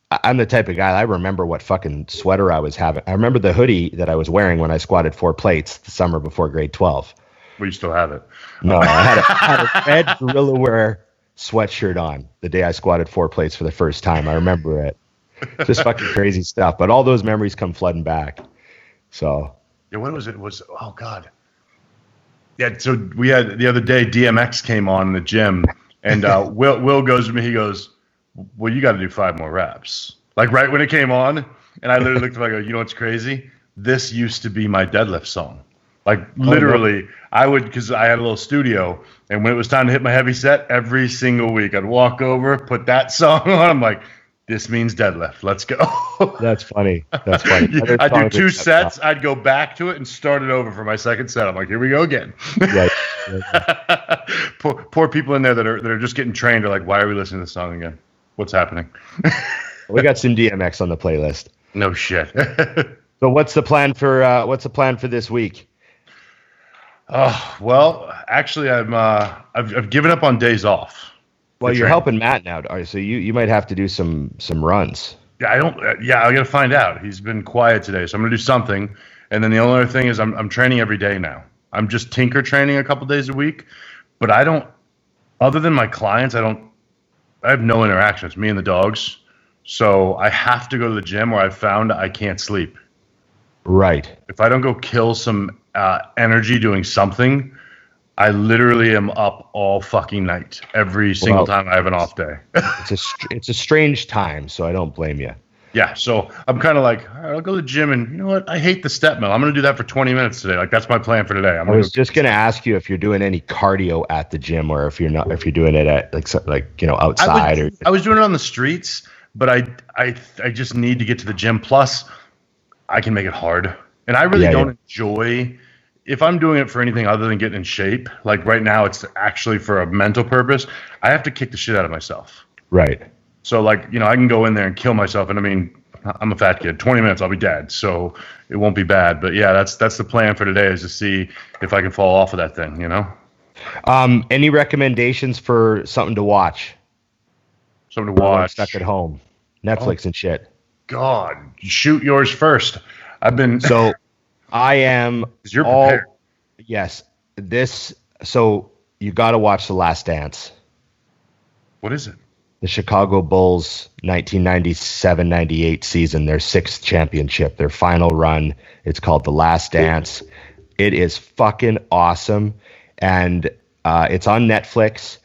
I'm the type of guy, I remember what fucking sweater I was having. I remember the hoodie that I was wearing when I squatted 4 plates the summer before grade 12. Well, you still have it. No, I had a red Gorilla Wear sweatshirt on the day I squatted 4 plates for the first time. I remember it. Just fucking crazy stuff. But all those memories come flooding back. So. Yeah, what was it? Oh, God. Yeah, so we had the other day, DMX came on in the gym, and Will goes to me, he goes, well, you got to do 5 more reps. Like right when it came on, and I literally looked at him, I go, you know what's crazy? This used to be my deadlift song. Like literally, because I had a little studio, and when it was time to hit my heavy set, every single week I'd walk over, put that song on. I'm like, this means deadlift. Let's go. That's funny. I'd do 2 sets. I'd go back to it and start it over for my second set. I'm like, here we go again. Right. Poor people in there that are just getting trained are like, why are we listening to this song again? What's happening? We got some DMX on the playlist. No shit. So what's the plan for this week? Oh, well, actually I've given up on days off. Well, you're helping Matt now, so you might have to do some runs. Yeah, I got to find out. He's been quiet today, so I'm going to do something. And then the only other thing is I'm training every day now. I'm just tinker training a couple days a week, but I don't, other than my clients, I have no interaction. It's me and the dogs. So I have to go to the gym where I found I can't sleep. Right. If I don't go kill some energy doing something, I literally am up all fucking night every single time I have an off day. It's a strange time, so I don't blame you. Yeah, so I'm kind of like, all right, I'll go to the gym, and you know what? I hate the step mill. I'm going to do that for 20 minutes today. Like that's my plan for today. I was just going to ask you if you're doing any cardio at the gym, or if you're doing it at outside. I was doing it on the streets, but I just need to get to the gym. Plus, I can make it hard, and I really don't enjoy. If I'm doing it for anything other than getting in shape, like right now it's actually for a mental purpose, I have to kick the shit out of myself. Right. So like, I can go in there and kill myself. And I mean, I'm a fat kid, 20 minutes, I'll be dead. So it won't be bad. But yeah, that's the plan for today, is to see if I can fall off of that thing, Any recommendations for something to watch? Something to watch. Stuck at home. Netflix and shit. God, shoot yours first. So I am. You're prepared. Yes. So you got to watch The Last Dance. What is it? The Chicago Bulls 1997-98 season, their 6th championship, their final run. It's called The Last Dance. It is fucking awesome. And it's on Netflix.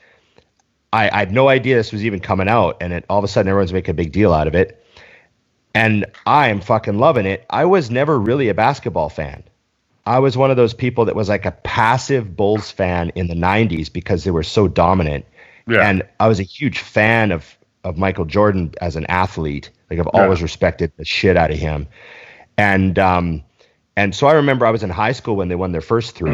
I had no idea this was even coming out. And all of a sudden, everyone's making a big deal out of it. And I am fucking loving it. I was never really a basketball fan. I was one of those people that was like a passive Bulls fan in the 90s because they were so dominant. Yeah. And I was a huge fan of Michael Jordan as an athlete. Like I've always respected the shit out of him. And so I remember I was in high school when they won their first 3.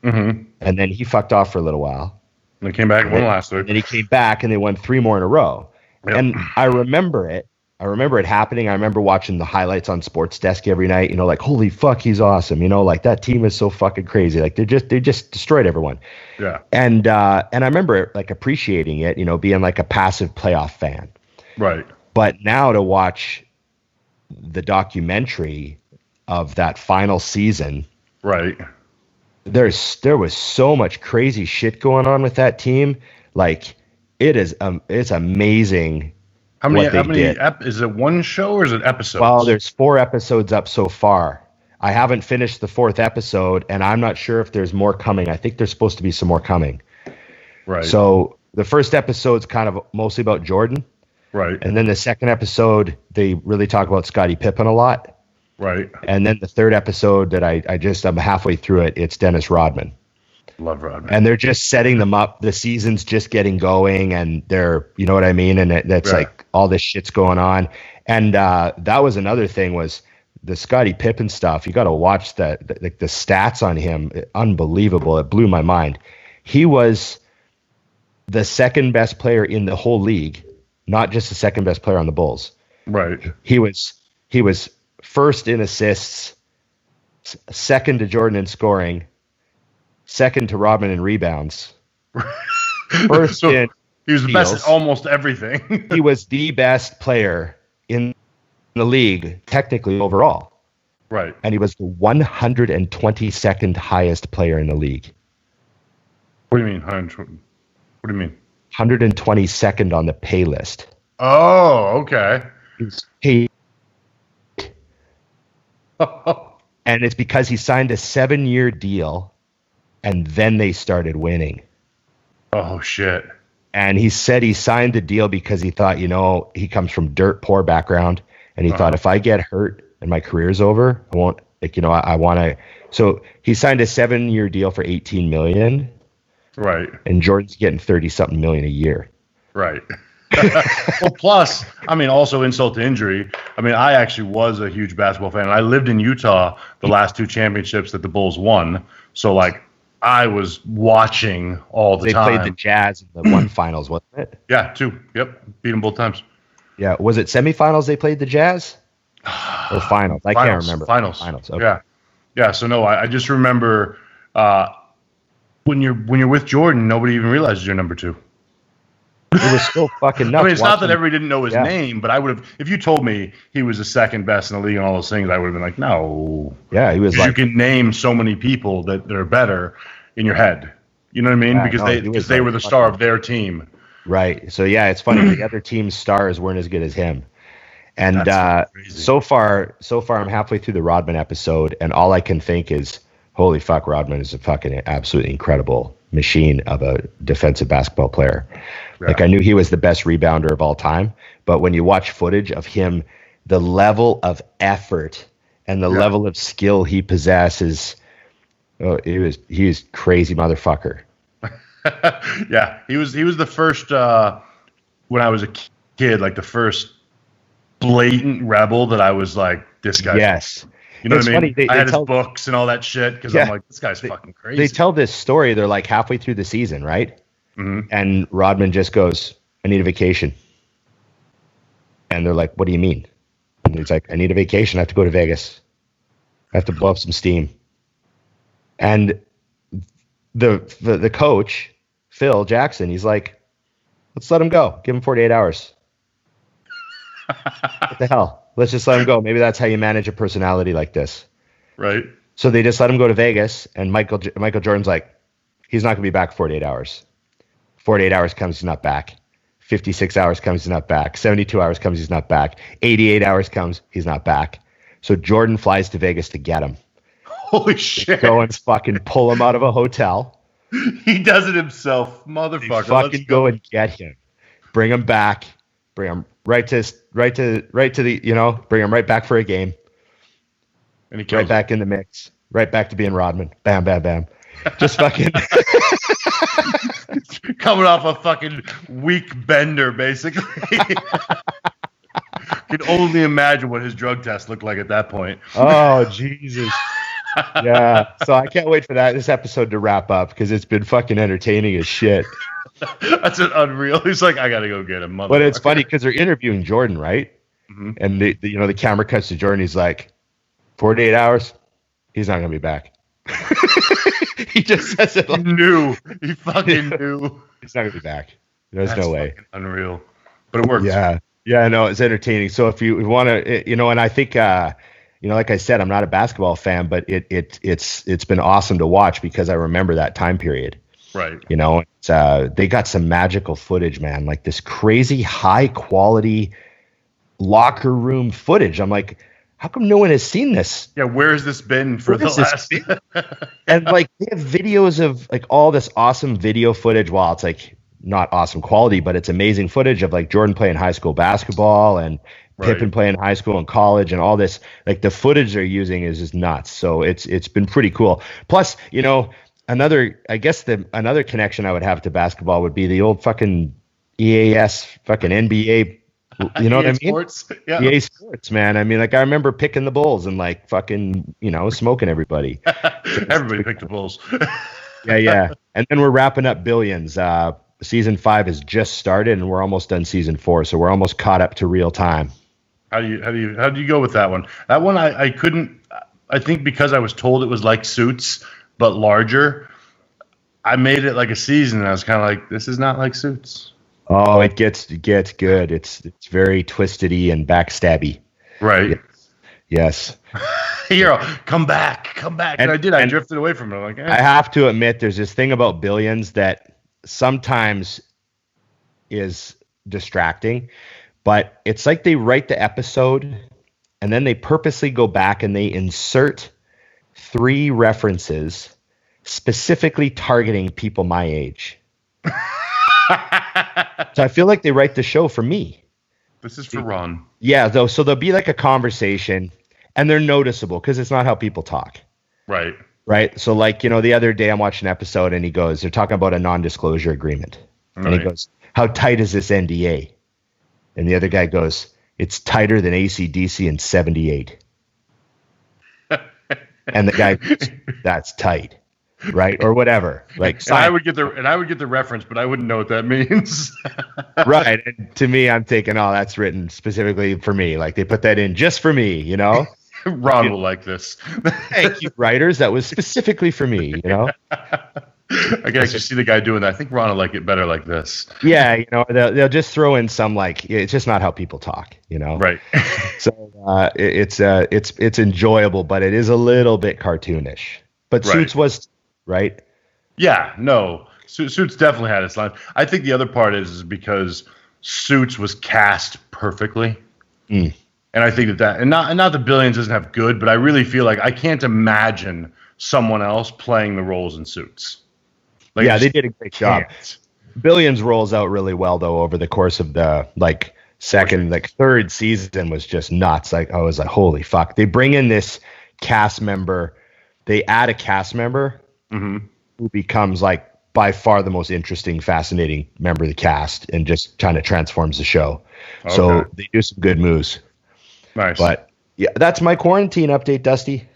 Mm-hmm. And then he fucked off for a little while. And they came back and won the last 3. And he came back and they won 3 more in a row. Yep. And I remember it. I remember it happening. I remember watching the highlights on Sports Desk every night, you know, like, holy fuck, he's awesome. You know, like that team is so fucking crazy. Like they just destroyed everyone. Yeah. And I remember like appreciating it, you know, being like a passive playoff fan. Right. But now to watch the documentary of that final season, right. There was so much crazy shit going on with that team. Like it's amazing. How many is it one show or is it episodes? Well, there's 4 episodes up so far. I haven't finished the 4th episode, and I'm not sure if there's more coming. I think there's supposed to be some more coming. Right. So the first episode's kind of mostly about Jordan. Right. And then the second episode, they really talk about Scottie Pippen a lot. Right. And then the third episode that I'm halfway through it, it's Dennis Rodman. Love Rodman. And they're just setting them up. The season's just getting going, and they're, you know what I mean? And that's like all this shit's going on. And that was another thing was the Scottie Pippen stuff. You got to watch the stats on him. Unbelievable. It blew my mind. He was the second best player in the whole league, not just the second best player on the Bulls. Right. He was first in assists, second to Jordan in scoring, second to Rodman in rebounds. First so in he was the steals. best at almost everything. He was the best player in the league, technically overall. Right. And he was the 122nd highest player in the league. What do you mean? What do you mean? 122nd on the pay list. Oh, okay. He and it's because he signed a 7-year deal, and then they started winning. Oh, shit. And he said he signed the deal because he thought, you know, he comes from dirt poor background, and he thought, if I get hurt and my career's over, I won't, like, you know, I want to. So he signed a 7-year deal for $18 million. Right. And Jordan's getting 30-something million a year. Right. Well, plus, I mean, also insult to injury. I mean, I actually was a huge basketball fan. I lived in Utah the last 2 championships that the Bulls won. So, like, I was watching all the time. They played the Jazz in the one finals, wasn't it? Yeah, 2. Yep. Beat them both times. Yeah. Was it semifinals they played the Jazz? Or finals? I can't remember. Finals. Okay. Yeah. Yeah. So, no, I just remember when you're with Jordan, nobody even realizes you're number 2. It was still fucking nuts. I mean, it's not that everybody didn't know his name, but I would have, if you told me he was the second best in the league and all those things, I would have been like, no. Yeah, he was like, you can name so many people that are better in your head. You know what I mean? Yeah, because they were the star of their team. Right. So yeah, it's funny. The other team's stars weren't as good as him. And so far I'm halfway through the Rodman episode, and all I can think is, holy fuck, Rodman is a fucking absolutely incredible machine of a defensive basketball player. Yeah. Like, I knew he was the best rebounder of all time, but when you watch footage of him, the level of effort and the level of skill he possesses, he is crazy motherfucker. Yeah, he was the first when I was a kid, like the first blatant rebel that I was like, this guy. Yes. You know what I mean? Funny. I had his books and all that shit because I'm like, this guy's fucking crazy. They tell this story. They're like halfway through the season, right? Mm-hmm. And Rodman just goes, I need a vacation. And they're like, what do you mean? And he's like, I need a vacation. I have to go to Vegas. I have to blow up some steam. And the coach, Phil Jackson, he's like, let's let him go. Give him 48 hours. What the hell? Let's just let him go. Maybe that's how you manage a personality like this. Right. So they just let him go to Vegas, and Michael Jordan's like, he's not going to be back 48 hours. 48 hours comes, he's not back. 56 hours comes, he's not back. 72 hours comes, he's not back. 88 hours comes, he's not back. So Jordan flies to Vegas to get him. Holy shit. Go and fucking pull him out of a hotel. He does it himself, motherfucker. They fucking go and get him. Bring him back. Bring him right to the, you know, bring him right back for a game. And he right back in the mix. Right back to being Rodman. Bam, bam, bam. Just fucking coming off a fucking weak bender, basically. Can only imagine what his drug test looked like at that point. Oh, Jesus. Yeah. So I can't wait for this episode to wrap up because it's been fucking entertaining as shit. That's an unreal. He's like, I gotta go get him. But it's funny because they're interviewing Jordan, right? And the camera cuts to Jordan. He's like, 48 hours, he's not gonna be back. He just says it. He knew. He fucking knew. He's not gonna be back. There's That's no way. Unreal, but it works. Yeah, no, it's entertaining. So if you want to, and I think, like I said, I'm not a basketball fan, but it's been awesome to watch because I remember that time period. Right. They got some magical footage, man, like this crazy high quality locker room footage. I'm like, how come no one has seen this? Yeah, where has this been for the last? And like they have videos of like all this awesome video footage. While it's like not awesome quality, but it's amazing footage of like Jordan playing high school basketball and Pippen playing high school and college and all this. Like the footage they're using is just nuts. So it's been pretty cool. Plus, another connection I would have to basketball would be the old fucking EAS fucking NBA. You know what I mean? Sports. Yeah. EA Sports, man. I mean, like I remember picking the Bulls and like fucking, smoking everybody. Everybody picked the Bulls. Yeah. And then we're wrapping up Billions. Season 5 has just started and we're almost done season 4. So we're almost caught up to real time. How do you go with that one? That one I couldn't. I think because I was told it was like Suits but larger. I made it like a season and I was kind of like, this is not like Suits. Oh, it gets good. It's very twisty and backstabby. Right. Yes. Hero, come back. And I did. I drifted away from it. I'm like, I have to admit, there's this thing about Billions that sometimes is distracting, but it's like they write the episode and then they purposely go back and they insert 3 references specifically targeting people my age. So I feel like they write the show for me. This is for Ron. Yeah, though. So there'll be like a conversation and they're noticeable because it's not how people talk. Right. So like, the other day I'm watching an episode and they're talking about a non-disclosure agreement. And he goes, how tight is this NDA? And the other guy goes, it's tighter than AC/DC in 78. And the guy goes, that's tight. Right. Or whatever. Like and I would get the reference, but I wouldn't know what that means. Right. And to me, I'm thinking, that's written specifically for me. Like they put that in just for me, Ron will like this. Thank you, writers. That was specifically for me, I can actually see the guy doing that. I think Ron will like it better like this. Yeah, they'll just throw in some like it's just not how people talk, Right. So it's enjoyable, but it is a little bit cartoonish. But Suits was right. Yeah, no, Suits definitely had its line. I think the other part is because Suits was cast perfectly, and I think that and not that Billions doesn't have good, but I really feel like I can't imagine someone else playing the roles in Suits. Like, yeah, they did a great job. Billions rolls out really well though over the course of the third season was just nuts. Like I was like, holy fuck! They bring in this cast member. They add a cast member who becomes like by far the most interesting, fascinating member of the cast, and just kind of transforms the show. Okay. So they do some good moves. Nice. But yeah, that's my quarantine update, Dusty.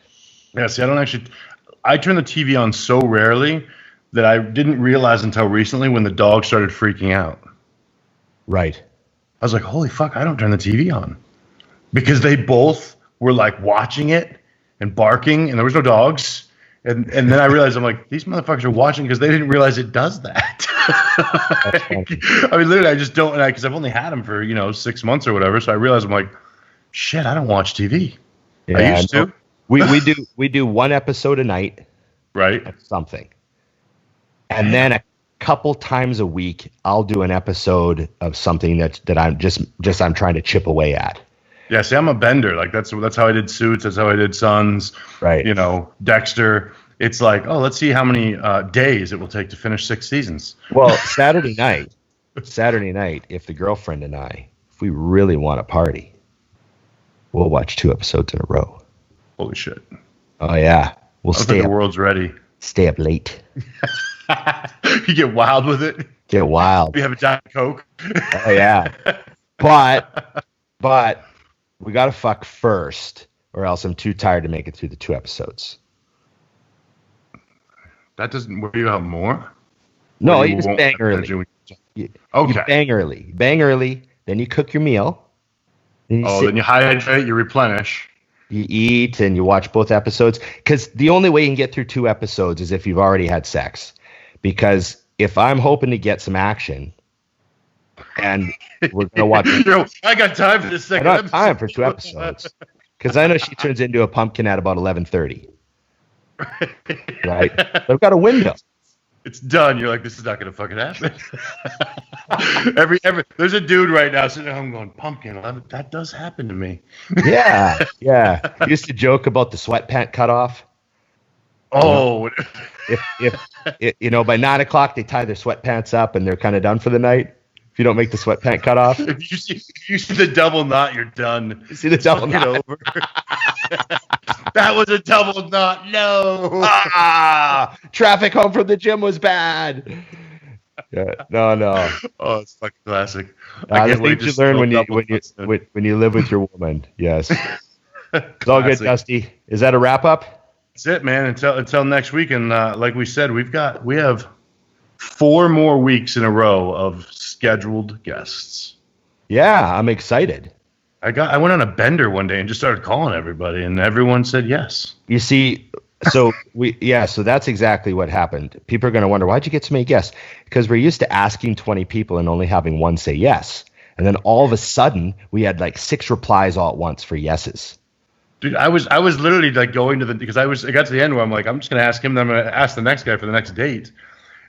Yeah. See, I turn the TV on so rarely that I didn't realize until recently when the dog started freaking out. Right. I was like, holy fuck, I don't turn the TV on. Because they both were like watching it and barking and there was no dogs. And then I realized, I'm like, these motherfuckers are watching because they didn't realize it does that. I mean, literally, I just don't, because I've only had them for, 6 months or whatever. So I realized, I'm like, shit, I don't watch TV. Yeah, I used to. We do one episode a night. Right. Of something. And then a couple times a week, I'll do an episode of something that I'm trying to chip away at. Yeah, see, I'm a bender. Like that's how I did Suits. That's how I did Sons. Right. Dexter. It's like, let's see how many days it will take to finish 6 seasons. Well, Saturday night, if the girlfriend and I, if we really want to party, we'll watch 2 episodes in a row. Holy shit. Oh yeah, we'll stay. The world's ready. Stay up late. You get wild with it. Get wild. We have a Diet Coke. Oh yeah, but we gotta fuck first, or else I'm too tired to make it through the 2 episodes. That doesn't wear you out more? No, you just bang early. You Okay. bang early. Bang early. Then you cook your meal. Then you hydrate, you replenish. You eat and you watch both episodes, because the only way you can get through 2 episodes is if you've already had sex. Because if I'm hoping to get some action and we're going to watch I got time for this second I don't have time for 2 episodes, because I know she turns into a pumpkin at about 11:30. Right? So I've got a window. It's done. You're like, this is not going to fucking happen. There's a dude right now sitting at home going, pumpkin. That does happen to me. Yeah. I used to joke about the sweatpant cutoff. Oh. If by 9 o'clock they tie their sweatpants up and they're kind of done for the night. If you don't make the sweatpant cutoff. If you see the double knot, you're done. You see the double knot over. That was a double knot. No. Traffic home from the gym was bad. Yeah, no. Oh, it's fucking classic. The things you learn when you live with your woman. Yes. It's all good, Dusty. Is that a wrap up? That's it, man. Until next week, and like we said, we have 4 more weeks in a row of scheduled guests. Yeah, I'm excited. I went on a bender one day and just started calling everybody, and everyone said yes. You see, so that's exactly what happened. People are going to wonder, why'd you get so many guests? Because we're used to asking 20 people and only having one say yes. And then all of a sudden, we had like 6 replies all at once for yeses. Dude, I was literally like going to because I got to the end where I'm like, I'm just going to ask him, then I'm going to ask the next guy for the next date.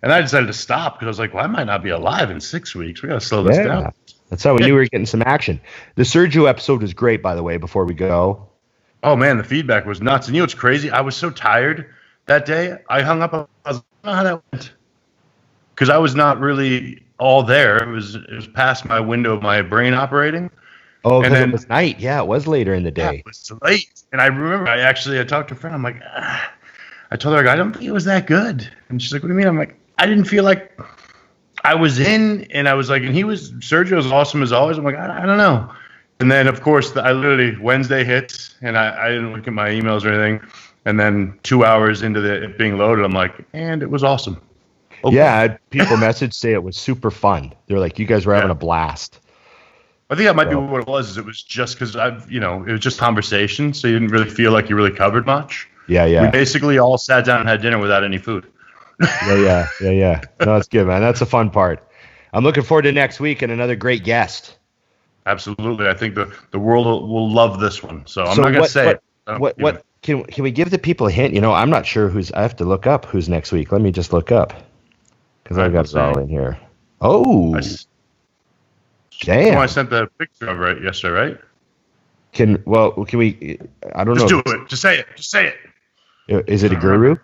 And I decided to stop because I was like, well, I might not be alive in 6 weeks. We got to slow this down. That's how we knew we were getting some action. The Sergio episode was great, by the way, before we go. Oh, man, the feedback was nuts. And you know what's crazy? I was so tired that day. I hung up. I was like, I don't know how that went. Because I was not really all there. It was past my window of my brain operating. Oh, and then it was night. Yeah, it was later in the day. It was late. And I remember I talked to a friend. I'm like, I told her, I don't think it was that good. And she's like, what do you mean? I'm like, I didn't feel like I was in, and I was like, and Sergio's awesome as always. I'm like, I don't know. And then, of course, I literally, Wednesday hits, and I didn't look at my emails or anything. And then 2 hours into it being loaded, I'm like, and it was awesome. Okay. Yeah, I had people say it was super fun. They're like, you guys were having a blast. I think that might be what it was. Is it was just because it was just conversation, so you didn't really feel like you really covered much. Yeah. We basically all sat down and had dinner without any food. Yeah. No, that's good, man. That's the fun part. I'm looking forward to next week and another great guest. Absolutely. I think the world will love this one. So I'm not going to say it. Can we give the people a hint? I'm not sure I have to look up who's next week. Let me just look up because I've got it all in here. Oh, damn. I sent the picture of it yesterday, right? Can we, I don't know. Just do it. Just say it. Is it a guru?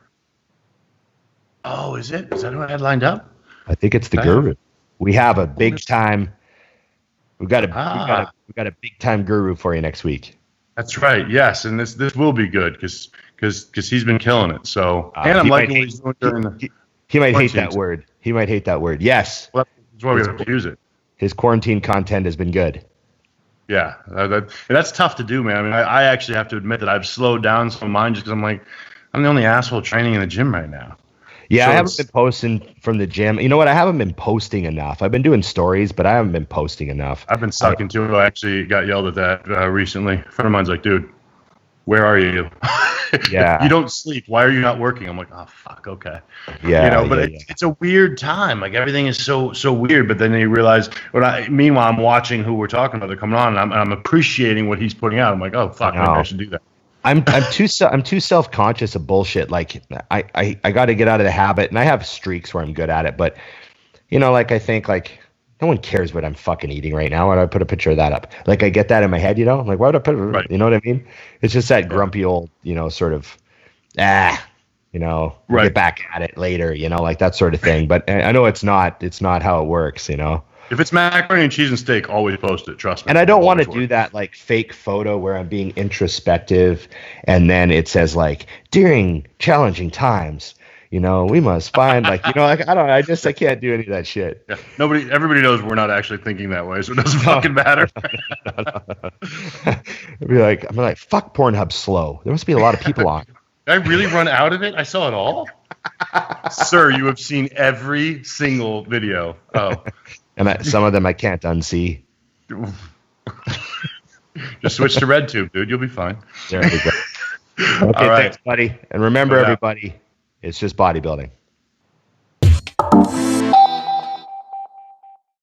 Oh, is it? Is that who I had lined up? I think it's the guru. We have a big time. We've got a big time guru for you next week. That's right. Yes, and this will be good because he's been killing it. So and I'm liking what he's doing during the. He might hate that word. He might hate that word. Yes. Well, that's why we have to use it. His quarantine content has been good. Yeah, that's tough to do, man. I mean, I actually have to admit that I've slowed down some of mine just because I'm like, I'm the only asshole training in the gym right now. Yeah, so I haven't been posting from the gym. You know what? I haven't been posting enough. I've been doing stories, but I haven't been posting enough. I've been sucking too. I actually got yelled at that recently. A friend of mine's like, dude, where are you? Yeah. You don't sleep. Why are you not working? I'm like, oh, fuck, okay. Yeah. But it's a weird time. Like, everything is so weird. But then you realize, meanwhile, I'm watching who we're talking about. They're coming on, and I'm appreciating what he's putting out. I'm like, oh, fuck, maybe I should do that. I'm too self-conscious of bullshit. Like I got to get out of the habit, and I have streaks where I'm good at it. But I think no one cares what I'm fucking eating right now. Why do I put a picture of that up? Like, I get that in my head, I'm like, why would I put it? Right. You know what I mean? It's just that grumpy old, sort of, right. Get back at it later, like that sort of thing. But I know it's not how it works, If it's macaroni and cheese and steak, always post it. Trust me. And I don't want to do that like fake photo where I'm being introspective, and then it says like during challenging times, we must find I can't do any of that shit. Yeah. Everybody knows we're not actually thinking that way, so it doesn't fucking matter. I'm like, fuck Pornhub slow. There must be a lot of people on. Did I really run out of it? I saw it all. Sir, you have seen every single video. Oh. And some of them I can't unsee. Just switch to red tube, dude. You'll be fine. There we go. Okay, All right. thanks, buddy. And remember, everybody, it's just bodybuilding.